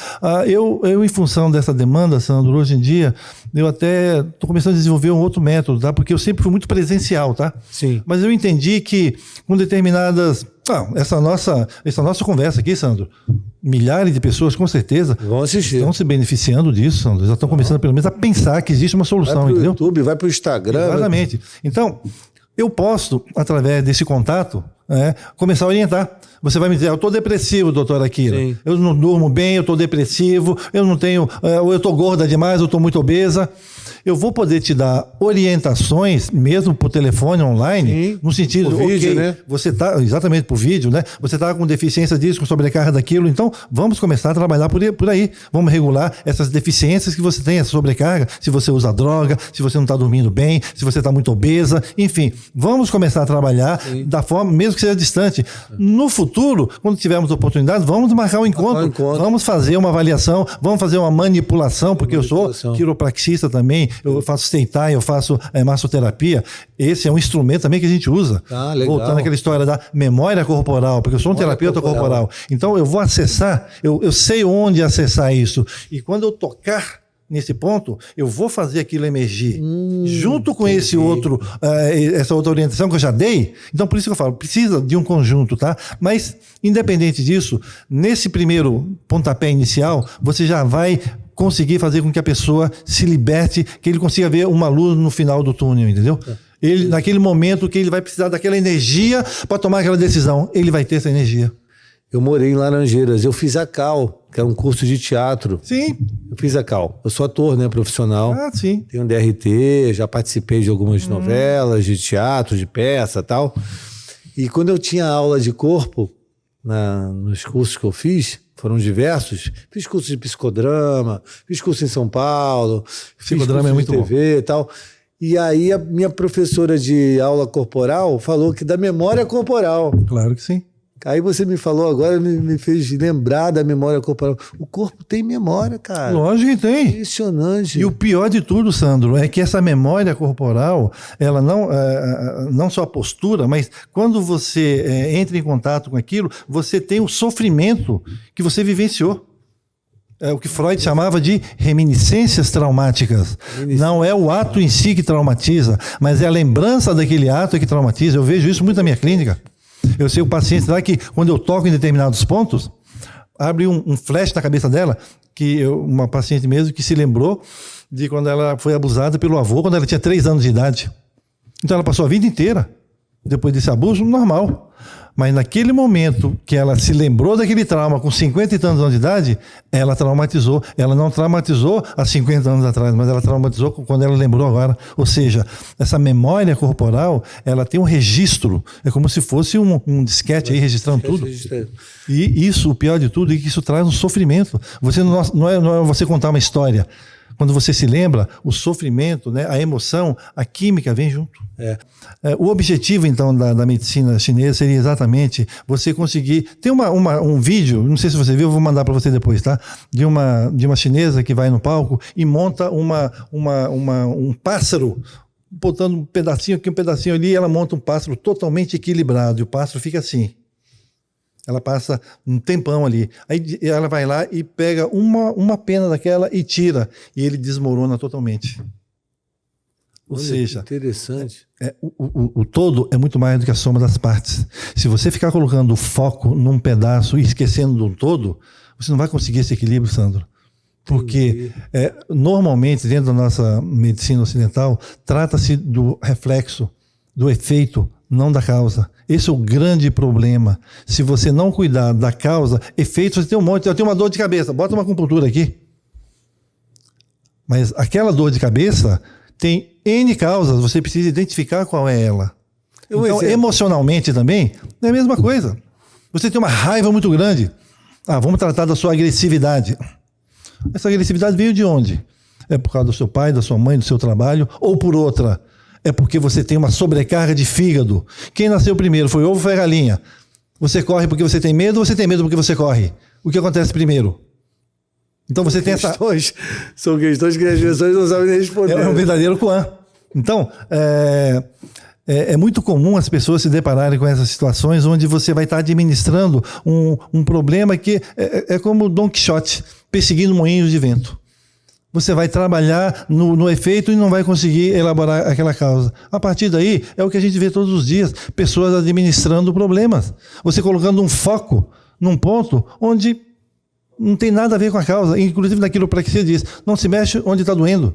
eu em função dessa demanda, Sandro, hoje em dia, eu até estou começando a desenvolver um outro método, tá? Porque eu sempre fui muito presencial, tá?
Sim.
Mas eu entendi que com determinadas... essa nossa conversa aqui, Sandro, milhares de pessoas com certeza
vão assistir,
estão se beneficiando disso, Sandro. Já estão começando pelo menos a pensar que existe uma solução,
vai pro
entendeu?
YouTube, vai para o Instagram.
Exatamente. Então, eu posso, através desse contato, começar a orientar. Você vai me dizer, eu estou depressivo, doutor Akira. Sim. Eu não durmo bem, eu estou depressivo, eu não tenho, ou eu estou gorda demais, eu estou muito obesa. Eu vou poder te dar orientações, mesmo por telefone, online, sim, no sentido,
por vídeo, né?
Você está, exatamente por vídeo, né? Você está com deficiência disso, com sobrecarga daquilo, então vamos começar a trabalhar por aí. Vamos regular essas deficiências que você tem, essa sobrecarga, se você usa droga, se você não está dormindo bem, se você está muito obesa, enfim, vamos começar a trabalhar da forma, mesmo que seja distante. No futuro, quando tivermos oportunidade, vamos marcar um encontro, vamos fazer uma avaliação, vamos fazer uma manipulação, porque eu sou quiropraxista também, eu faço Seitai, eu faço massoterapia. Esse é um instrumento também que a gente usa.
Legal.
Voltando àquela história da memória corporal, porque eu sou um terapeuta corporal. Então eu vou acessar, eu sei onde acessar isso. E quando eu tocar nesse ponto, eu vou fazer aquilo emergir. Junto com esse outro, essa outra orientação que eu já dei. Então, por isso que eu falo, precisa de um conjunto, tá? Mas, independente disso, nesse primeiro pontapé inicial, você já vai conseguir fazer com que a pessoa se liberte, que ele consiga ver uma luz no final do túnel, entendeu? Ele, naquele momento que ele vai precisar daquela energia para tomar aquela decisão, ele vai ter essa energia.
Eu morei em Laranjeiras, eu fiz a CAL, que é um curso de teatro.
Sim.
Eu fiz a CAL. Eu sou ator, né, profissional.
Sim.
Tenho um DRT, já participei de algumas novelas, de teatro, de peça e tal. E quando eu tinha aula de corpo, nos cursos que eu fiz, foram diversos, fiz curso de psicodrama, fiz curso em São Paulo,
psicodrama é muito
de TV e tal. E aí a minha professora de aula corporal falou que da memória corporal.
Claro que sim.
Aí você me falou agora, me fez lembrar da memória corporal. O corpo tem memória, cara.
Lógico que tem.
Impressionante.
E o pior de tudo, Sandro, é que essa memória corporal, ela não só a postura, mas quando você entra em contato com aquilo, você tem o sofrimento que você vivenciou. É o que Freud chamava de reminiscências traumáticas. Não é o ato em si que traumatiza, mas é a lembrança daquele ato que traumatiza. Eu vejo isso muito na minha clínica. Eu sei o paciente lá que, quando eu toco em determinados pontos, abre um flash na cabeça dela, uma paciente mesmo que se lembrou de quando ela foi abusada pelo avô, quando ela tinha 3 anos de idade. Então ela passou a vida inteira, depois desse abuso, normal. Mas naquele momento que ela se lembrou daquele trauma com 50 e tantos anos de idade, ela traumatizou. Ela não traumatizou há 50 anos atrás, mas ela traumatizou quando ela lembrou agora. Ou seja, essa memória corporal, ela tem um registro. É como se fosse um disquete aí registrando tudo. E isso, o pior de tudo, é que isso traz um sofrimento. Não é você contar uma história. Quando você se lembra, o sofrimento, né, a emoção, a química vem junto. O objetivo, então, da medicina chinesa seria exatamente você conseguir... Tem um vídeo, não sei se você viu, eu vou mandar para você depois, tá? De uma chinesa que vai no palco e monta um pássaro, botando um pedacinho aqui, um pedacinho ali, e ela monta um pássaro totalmente equilibrado, e o pássaro fica assim. Ela passa um tempão ali. Aí ela vai lá e pega uma pena daquela e tira. E ele desmorona totalmente. Ou seja,
interessante.
O todo é muito mais do que a soma das partes. Se você ficar colocando o foco num pedaço e esquecendo do todo, você não vai conseguir esse equilíbrio, Sandro. Porque normalmente, dentro da nossa medicina ocidental, trata-se do reflexo, do efeito, não da causa. Esse é o grande problema. Se você não cuidar da causa, efeito, você tem um monte. Eu tenho uma dor de cabeça, bota uma acupuntura aqui. Mas aquela dor de cabeça tem N causas, você precisa identificar qual é ela. Então, emocionalmente também, é a mesma coisa. Você tem uma raiva muito grande. Vamos tratar da sua agressividade. Essa agressividade veio de onde? É por causa do seu pai, da sua mãe, do seu trabalho, ou por outra? É porque você tem uma sobrecarga de fígado. Quem nasceu primeiro, foi ovo ou foi a galinha? Você corre porque você tem medo ou você tem medo porque você corre? O que acontece primeiro? Então você tem essa...
São questões que as pessoas não sabem nem responder.
É um verdadeiro Kuan. Então, é muito comum as pessoas se depararem com essas situações onde você vai estar administrando um problema que é como Don Quixote perseguindo moinhos de vento. Você vai trabalhar no efeito e não vai conseguir elaborar aquela causa. A partir daí, é o que a gente vê todos os dias, pessoas administrando problemas. Você colocando um foco num ponto onde não tem nada a ver com a causa. Inclusive naquilo para que você diz, não se mexe onde está doendo.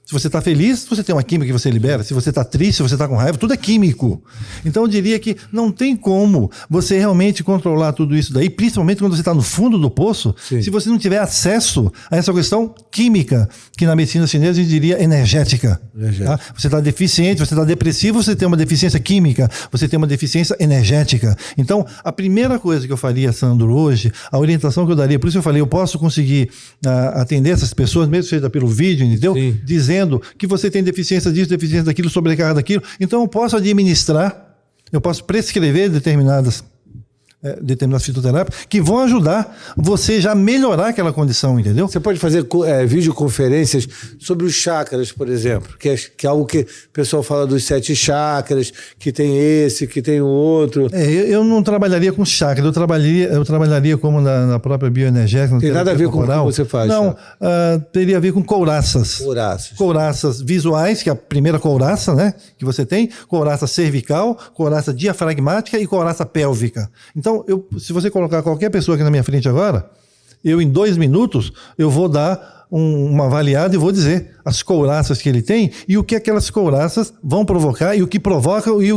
Se você está feliz, você tem uma química que você libera. Se você está triste, se você está com raiva, tudo é químico. Então eu diria que não tem como você realmente controlar tudo isso daí, principalmente quando você está no fundo do poço, se você não tiver acesso a essa questão química, que na medicina chinesa a gente diria energética. Tá? Você está deficiente, você está depressivo, você tem uma deficiência química, você tem uma deficiência energética. Então, a primeira coisa que eu faria, Sandro, hoje, a orientação que eu daria, por isso eu falei, eu posso conseguir atender essas pessoas, mesmo seja pelo vídeo, entendeu? Dizendo que você tem deficiência disso, deficiência daquilo, sobrecarga daquilo. Então eu posso administrar, eu posso prescrever determinadas fitoterápicas que vão ajudar você já a melhorar aquela condição, entendeu?
Você pode fazer videoconferências sobre os chakras, por exemplo, que é algo que o pessoal fala dos 7 chakras, que tem esse, que tem o outro.
Eu não trabalharia com chakra, eu trabalharia como na própria bioenergética.
Tem nada a ver com o que você faz?
Não, teria a ver com couraças. Couraças visuais, que é a primeira couraça, né, que você tem, couraça cervical, couraça diafragmática e couraça pélvica. Então, se você colocar qualquer pessoa aqui na minha frente agora, em 2 minutos, eu vou dar uma avaliada e vou dizer as couraças que ele tem e o que aquelas couraças vão provocar e o que provoca e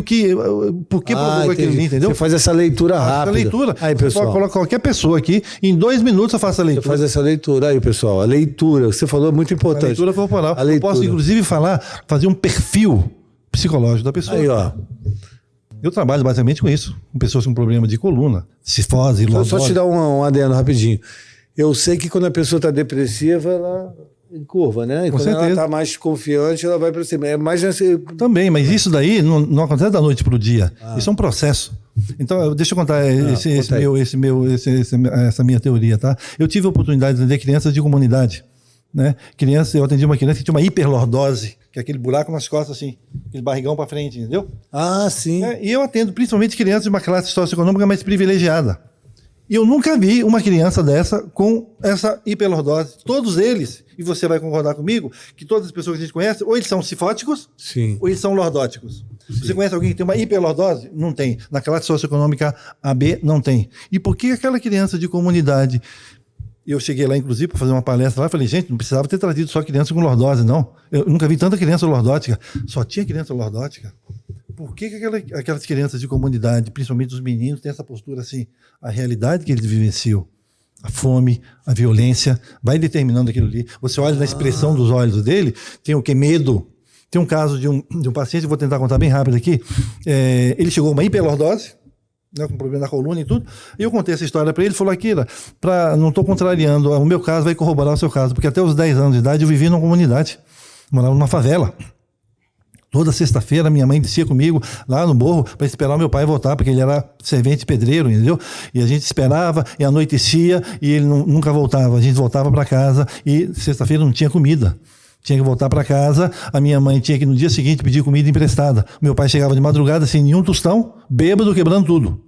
por que provoca aquilo ali, entendeu?
Você faz essa leitura rápida.
Aí, pessoal. Você coloca qualquer pessoa aqui, em 2 minutos eu faço a leitura.
Você faz essa leitura. Aí, pessoal, a leitura, você falou, é muito importante.
A leitura corporal. Eu posso, inclusive, fazer um perfil psicológico da pessoa.
Aí, ó.
Eu trabalho basicamente com isso, com pessoas com problema de coluna, cifose, lordose.
Só te dar um adendo rapidinho. Eu sei que quando a pessoa está depressiva, ela encurva, né? E
com
quando
certeza.
ela está mais confiante, ela vai para cima. É mais
Também, mas isso daí não acontece da noite para o dia. Isso é um processo. Então, deixa eu contar essa minha teoria, tá? Eu tive a oportunidade de atender crianças de comunidade. Né? Eu atendi uma criança que tinha uma hiperlordose, que é aquele buraco nas costas, assim, aquele barrigão para frente, entendeu?
Ah, sim.
E eu atendo principalmente crianças de uma classe socioeconômica mais privilegiada. E eu nunca vi uma criança dessa com essa hiperlordose. Todos eles, e você vai concordar comigo, que todas as pessoas que a gente conhece, ou eles são cifóticos,
Sim.
ou eles são lordóticos. Você conhece alguém que tem uma hiperlordose? Não tem. Na classe socioeconômica AB, não tem. E por que aquela criança de comunidade... Eu cheguei lá, inclusive, para fazer uma palestra lá e falei, gente, não precisava ter trazido só criança com lordose, não. Eu nunca vi tanta criança lordótica. Só tinha criança lordótica. Por que aquelas crianças de comunidade, principalmente os meninos, têm essa postura assim? A realidade que eles vivenciam, a fome, a violência, vai determinando aquilo ali. Você olha na expressão dos olhos dele, tem o que? Medo. Tem um caso de um paciente, vou tentar contar bem rápido aqui. Ele chegou a uma hiperlordose, né, com problema na coluna e tudo, e eu contei essa história para ele, falou, Akira, não estou contrariando, o meu caso vai corroborar o seu caso, porque até os 10 anos de idade eu vivi numa comunidade, morava numa favela. Toda sexta-feira minha mãe descia comigo lá no morro para esperar o meu pai voltar, porque ele era servente pedreiro, entendeu? E a gente esperava, e anoitecia, e ele nunca voltava. A gente voltava para casa e sexta-feira não tinha comida. Tinha que voltar para casa, a minha mãe tinha que no dia seguinte pedir comida emprestada. Meu pai chegava de madrugada sem nenhum tostão, bêbado, quebrando tudo.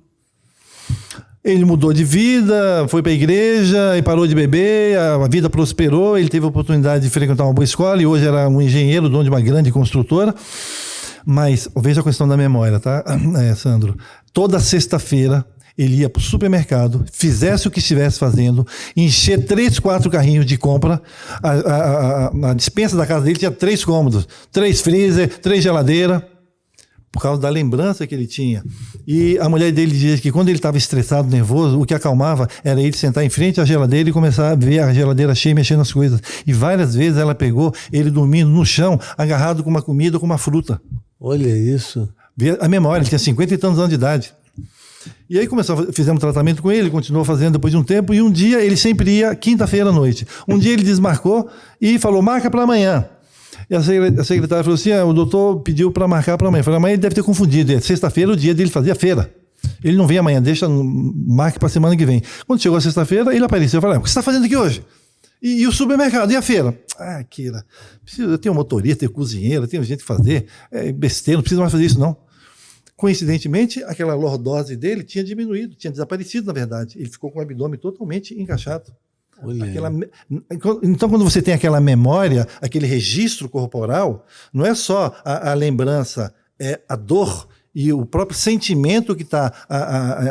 Ele mudou de vida, foi para a igreja e parou de beber, a vida prosperou, ele teve a oportunidade de frequentar uma boa escola e hoje era um engenheiro, dono de uma grande construtora. Mas, veja a questão da memória, tá, Sandro? Toda sexta-feira ele ia para o supermercado, fizesse o que estivesse fazendo, encher 3, 4 carrinhos de compra. A despensa da casa dele tinha 3 cômodos, 3 freezer, 3 geladeiras, por causa da lembrança que ele tinha. E a mulher dele dizia que quando ele estava estressado, nervoso, o que acalmava era ele sentar em frente à geladeira e começar a ver a geladeira cheia e mexendo nas coisas. E várias vezes ela pegou ele dormindo no chão, agarrado com uma comida ou com uma fruta.
Olha isso.
A memória, ele tinha 50 e tantos anos de idade. E aí fizemos tratamento com ele, continuou fazendo depois de um tempo, e um dia ele sempre ia quinta-feira à noite. Um dia ele desmarcou e falou, marca para amanhã. E a secretária falou assim, o doutor pediu para marcar para amanhã. Eu falei, amanhã ele deve ter confundido, sexta-feira é o dia dele fazer a feira. Ele não vem amanhã, marque para a semana que vem. Quando chegou a sexta-feira, ele apareceu. Eu falei, o que você está fazendo aqui hoje? E o supermercado, e a feira? Kira, eu tenho um motorista, tenho cozinheira, tenho gente que fazer, besteira, não precisa mais fazer isso não. Coincidentemente, aquela lordose dele tinha diminuído, tinha desaparecido, na verdade. Ele ficou com o abdômen totalmente encaixado. Então, quando você tem aquela memória, aquele registro corporal, não é só a lembrança, é a dor e o próprio sentimento que está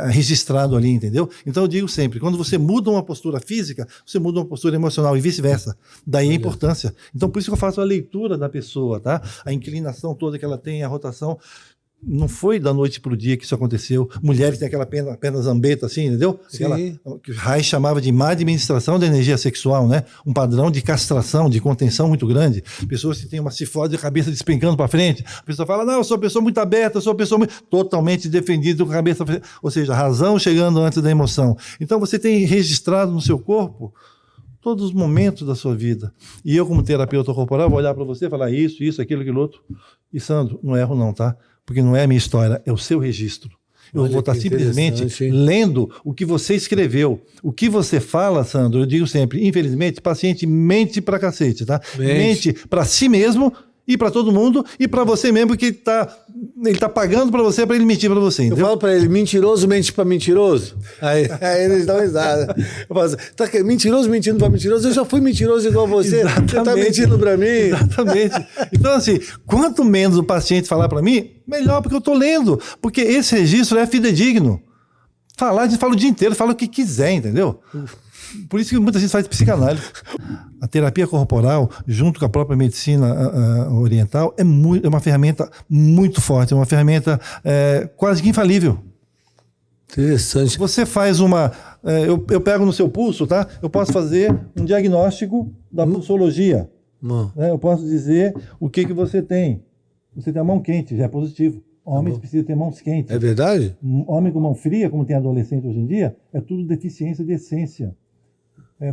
registrado ali, entendeu? Então eu digo sempre, quando você muda uma postura física, você muda uma postura emocional e vice-versa. Daí a importância. Então por isso que eu faço a leitura da pessoa, tá? A inclinação toda que ela tem, a rotação. Não foi da noite para o dia que isso aconteceu. Mulheres têm aquela perna zambeta assim, entendeu? Aquela, que Reich chamava de má administração da energia sexual, né? Um padrão de castração, de contenção muito grande. Pessoas que têm uma cifose de cabeça despencando para frente. A pessoa fala, não, eu sou uma pessoa muito aberta, eu sou uma pessoa totalmente defendida com a cabeça para frente. Ou seja, a razão chegando antes da emoção. Então você tem registrado no seu corpo todos os momentos da sua vida. E eu, como terapeuta corporal, vou olhar para você e falar isso, aquilo, aquilo outro. E Sandro, não erro não, tá? Porque não é a minha história, é o seu registro. Eu vou estar simplesmente lendo o que você escreveu. O que você fala, Sandro, eu digo sempre, infelizmente, paciente mente pra cacete, tá? Mente pra si mesmo e para todo mundo e para você mesmo, que ele tá pagando para você para ele mentir para você. Entendeu?
Eu falo para ele, mentiroso mente para mentiroso. Aí eles dão risada. Eu falo assim, tá mentiroso mentindo para mentiroso, eu já fui mentiroso igual você.
Exatamente.
Você tá mentindo para mim.
Exatamente. Então assim, quanto menos o paciente falar para mim, melhor, porque eu tô lendo, porque esse registro é fidedigno. A gente fala o dia inteiro, fala o que quiser, entendeu? Por isso que muita gente faz psicanálise. A terapia corporal, junto com a própria medicina oriental, é uma ferramenta muito forte, é uma ferramenta quase que infalível.
Interessante.
Você faz eu pego no seu pulso, tá? Eu posso fazer um diagnóstico da pulsologia. Eu posso dizer o que você tem. Você tem a mão quente, já é positivo. Homens precisam ter mãos quentes.
É verdade?
Homem com mão fria, como tem adolescente hoje em dia, é tudo deficiência de essência.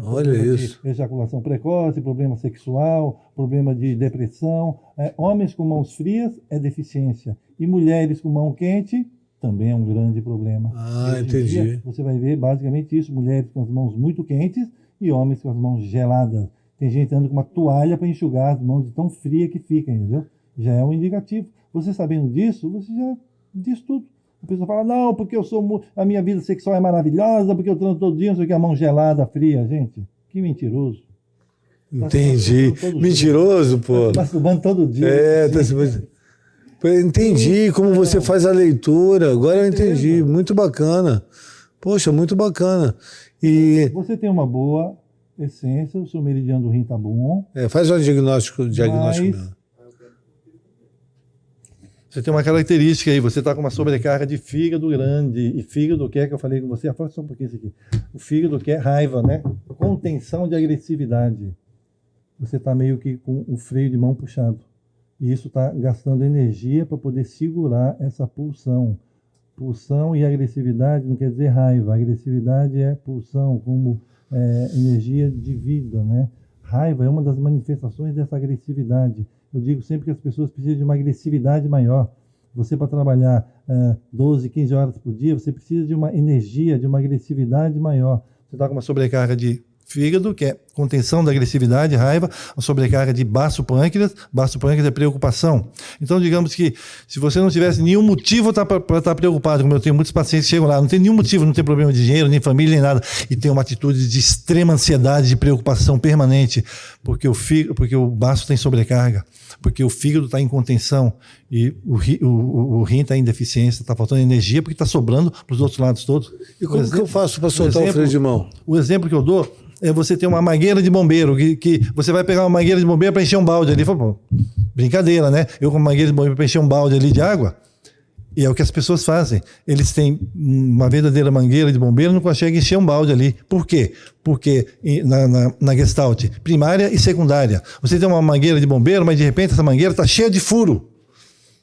Olha isso.
Ejaculação precoce, problema sexual, problema de depressão. Homens com mãos frias é deficiência. E mulheres com mão quente também é um grande problema.
Entendi.
Dia, você vai ver basicamente isso, mulheres com as mãos muito quentes e homens com as mãos geladas. Tem gente andando com uma toalha para enxugar as mãos de tão fria que fica, entendeu? Já é um indicativo. Você sabendo disso, você já diz tudo. A pessoa fala, não, porque a minha vida sexual é maravilhosa, porque eu transo todo dia, não sei o que, a mão gelada, fria. Gente, que mentiroso.
Entendi. Mentiroso, pô.
Tá masturbando todo dia.
Entendi como você faz a leitura. Agora eu entendi. Muito bacana. Poxa, muito bacana. E
você tem uma boa essência, o seu meridiano do rim tá bom.
faz um diagnóstico
Mas
mesmo.
você tem uma característica aí, você está com uma sobrecarga de fígado grande. E fígado quer, que eu falei com você, fala só um pouquinho isso aqui. O fígado quer raiva, né? Contenção de agressividade. Você está meio que com o freio de mão puxado. E isso está gastando energia para poder segurar essa pulsão. Pulsão e agressividade não quer dizer raiva. Agressividade é pulsão, como energia de vida, né? Raiva é uma das manifestações dessa agressividade. Eu digo sempre que as pessoas precisam de uma agressividade maior. Você, para trabalhar 12, 15 horas por dia, você precisa de uma energia, de uma agressividade maior. Você está com uma sobrecarga de fígado, que é contenção da agressividade, raiva, a sobrecarga de baço pâncreas é preocupação. Então, digamos que se você não tivesse nenhum motivo para estar preocupado, como eu tenho muitos pacientes que chegam lá, não tem nenhum motivo, não tem problema de dinheiro, nem família, nem nada, e tem uma atitude de extrema ansiedade, de preocupação permanente, porque o baço tem sobrecarga, porque o fígado está em contenção e o rim está em deficiência, está faltando energia porque está sobrando para os outros lados todos.
E como que eu faço para soltar o freio de mão?
O exemplo que eu dou é você ter uma mangueira de bombeiro, que você vai pegar uma mangueira de bombeiro para encher um balde ali. Fala, pô, brincadeira, né? Eu com uma mangueira de bombeiro para encher um balde ali de água, e é o que as pessoas fazem. Eles têm uma verdadeira mangueira de bombeiro e não conseguem encher um balde ali. Por quê? Porque na Gestalt, primária e secundária, você tem uma mangueira de bombeiro, mas de repente essa mangueira está cheia de furo.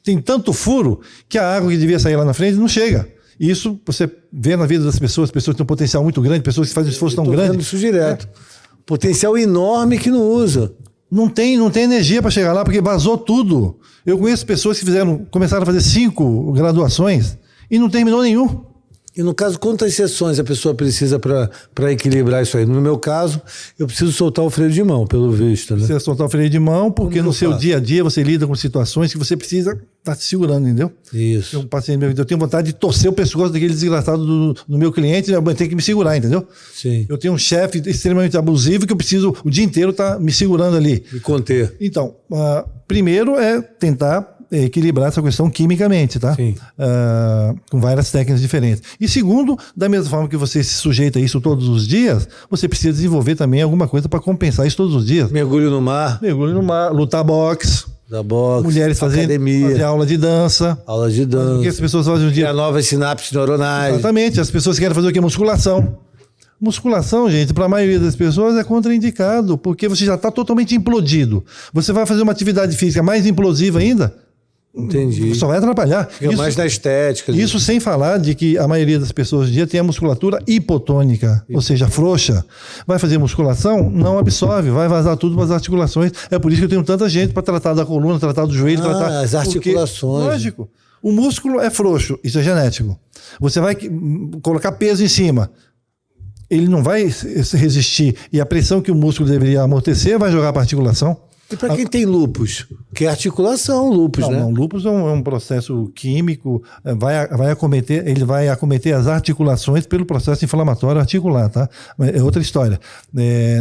Tem tanto furo que a água que devia sair lá na frente não chega. Isso você vê na vida das pessoas que têm um potencial muito grande, pessoas que fazem um esforço tão grande.
Isso direto. Potencial enorme que não usa.
Não tem energia para chegar lá porque vazou tudo. Eu conheço pessoas que começaram a fazer 5 graduações e não terminou nenhum.
E no caso, quantas sessões a pessoa precisa para equilibrar isso aí? No meu caso, eu preciso soltar o freio de mão, pelo visto. Né?
Precisa soltar o freio de mão, porque no seu dia a dia você lida com situações que você precisa estar se segurando, entendeu?
Isso.
Um paciente meu, eu tenho vontade de torcer o pescoço daquele desgraçado do meu cliente, eu tenho que me segurar, entendeu?
Sim.
Eu tenho um chefe extremamente abusivo que eu preciso o dia inteiro estar me segurando ali.
E conter.
Então, primeiro é tentar equilibrar essa questão quimicamente, tá?
Sim.
Com várias técnicas diferentes. E segundo, da mesma forma que você se sujeita a isso todos os dias, você precisa desenvolver também alguma coisa para compensar isso todos os dias.
Mergulho no mar,
lutar boxe.
Da boxe,
Mulheres fazer aula de dança.
Aula de dança.
O que as pessoas fazem um dia?
Criar novas sinapses neuronais.
Exatamente. As pessoas querem fazer o quê? Musculação. Musculação, gente, para a maioria das pessoas é contraindicado, porque você já está totalmente implodido. Você vai fazer uma atividade física mais implosiva ainda?
Entendi.
Só vai atrapalhar.
Fica mais na estética.
Isso sem falar de que a maioria das pessoas hoje em dia tem a musculatura hipotônica, ou seja, frouxa. Vai fazer musculação, não absorve, vai vazar tudo para as articulações. É por isso que eu tenho tanta gente para tratar da coluna, tratar do joelho, tratar...
as articulações.
Lógico. O músculo é frouxo, isso é genético. Você vai colocar peso em cima, ele não vai resistir. E a pressão que o músculo deveria amortecer vai jogar para a articulação.
E para quem tem lúpus? Que é articulação, lúpus, né?
Não, lúpus é um processo químico, ele vai acometer as articulações pelo processo inflamatório articular, tá? É outra história.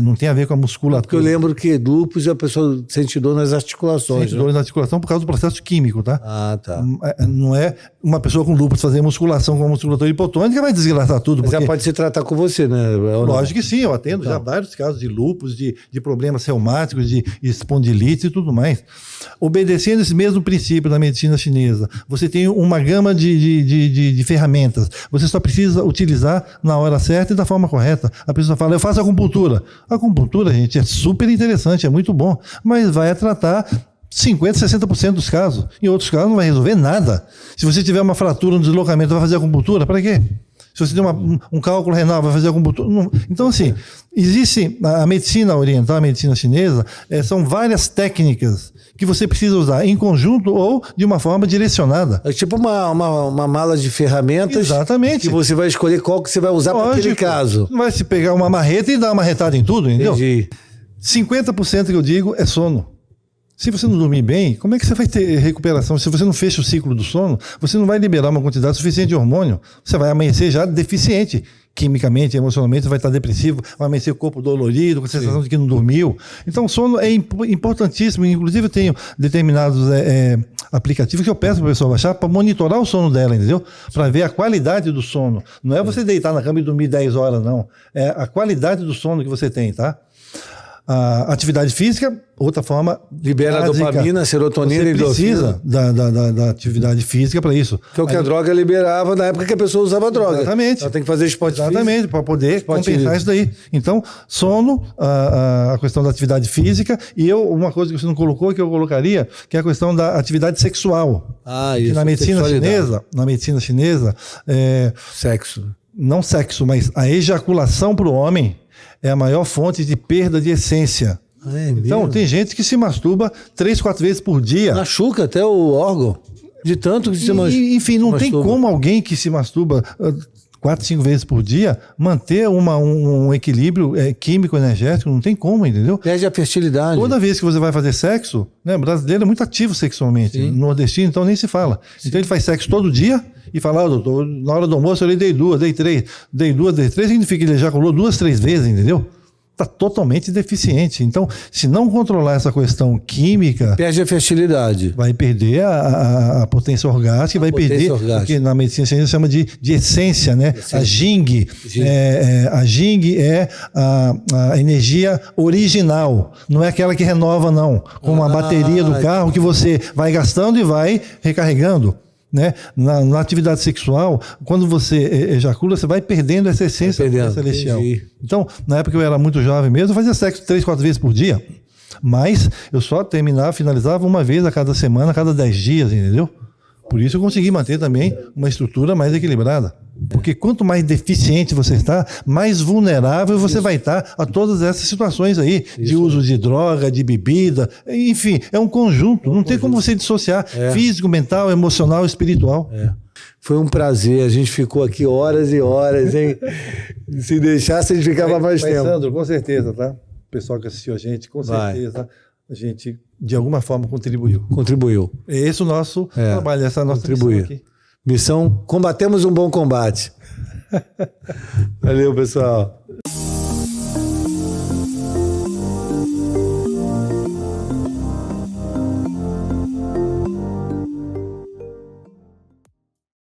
Não tem a ver com a musculatura.
Porque eu lembro que lúpus a pessoa sente dor nas articulações.
Sente dor na articulação por causa do processo químico, tá?
Ah, tá.
Não é uma pessoa com lúpus fazer musculação com a musculatura hipotônica vai desgraçar tudo.
Mas ela pode se tratar com você, né?
Lógico que sim, eu atendo já vários casos de lúpus, de problemas reumáticos, de espondilite e tudo mais. Obedecendo esse mesmo princípio da medicina chinesa, você tem uma gama de ferramentas. Você só precisa utilizar na hora certa e da forma correta. A pessoa fala, eu faço acupuntura. A acupuntura, gente, é super interessante, é muito bom, mas vai tratar 50%, 60% dos casos. Em outros casos não vai resolver nada. Se você tiver uma fratura no deslocamento, vai fazer acupuntura? Para quê? Se você tem um cálculo renal, vai fazer acupuntura? Não. Então, assim, existe a medicina oriental, a medicina chinesa, são várias técnicas que você precisa usar em conjunto ou de uma forma direcionada.
É tipo uma mala de ferramentas.
Exatamente.
Que você vai escolher qual que você vai usar para aquele caso.
Não vai se pegar uma marreta e dar uma marretada em tudo, entendeu?
Entendi.
50% que eu digo é sono. Se você não dormir bem, como é que você vai ter recuperação? Se você não fecha o ciclo do sono, você não vai liberar uma quantidade suficiente de hormônio. Você vai amanhecer já deficiente. Quimicamente, emocionalmente, você vai estar depressivo, vai amanhecer o corpo dolorido, com a sensação de que não dormiu. Então, o sono é importantíssimo. Inclusive, eu tenho determinados aplicativos que eu peço para a pessoa baixar para monitorar o sono dela, entendeu? Para ver a qualidade do sono. Não é você deitar na cama e dormir 10 horas, não. É a qualidade do sono que você tem, tá? A atividade física, outra forma
libera
básica.
Dopamina, serotonina e
endorfina. Você precisa da atividade física para isso.
Que é o que a droga liberava na época que a pessoa usava droga.
Exatamente.
Ela tem que fazer esporte físico.
Exatamente, para poder compensar isso daí. Então, sono, a questão da atividade física, e uma coisa que você não colocou, que eu colocaria, que é a questão da atividade sexual.
Isso.
Que na medicina chinesa,
sexo.
Não sexo, mas a ejaculação para o homem é a maior fonte de perda de essência. Então, tem gente que se masturba 3, 4 vezes por dia.
Machuca até o órgão. De tanto que se masturba.
Enfim, não tem como alguém que se masturba 4, 5 vezes por dia manter um equilíbrio químico, energético. Não tem como, entendeu?
Perde a fertilidade.
Toda vez que você vai fazer sexo, né, o brasileiro é muito ativo sexualmente. Sim. No nordestino, então, nem se fala. Sim. Então, ele faz sexo todo dia e fala, doutor, na hora do almoço eu dei 2, dei 3. Dei 2, dei 3, significa que ele ejaculou 2, 3 vezes, entendeu? Está totalmente deficiente. Então, se não controlar essa questão química...
Perde a fertilidade.
Vai perder a potência orgástica, vai perder o que na medicina científica chama de essência, né? Essência. A Jing. A Jing é a energia original. Não é aquela que renova, não. Como a bateria do carro que você vai gastando e vai recarregando. Né? Na atividade sexual, quando você ejacula, você vai perdendo essa essência celestial. Entendi. Então, na época que eu era muito jovem mesmo, eu fazia sexo 3, 4 vezes por dia, mas eu só finalizava uma vez a cada semana, a cada 10 dias, entendeu? Por isso eu consegui manter também uma estrutura mais equilibrada. Porque quanto mais deficiente você está, mais vulnerável você vai estar a todas essas situações aí, de uso de droga, de bebida, enfim, é um conjunto. Não tem como você dissociar físico, mental, emocional, espiritual.
Foi um prazer, a gente ficou aqui horas e horas, hein? Se deixasse, a gente ficava mais tempo.
Sandro, com certeza, tá? O pessoal que assistiu a gente, com certeza, a gente, de alguma forma, contribuiu. Esse é o nosso trabalho, essa é a nossa missão aqui.
Missão, combatemos um bom combate. Valeu, pessoal.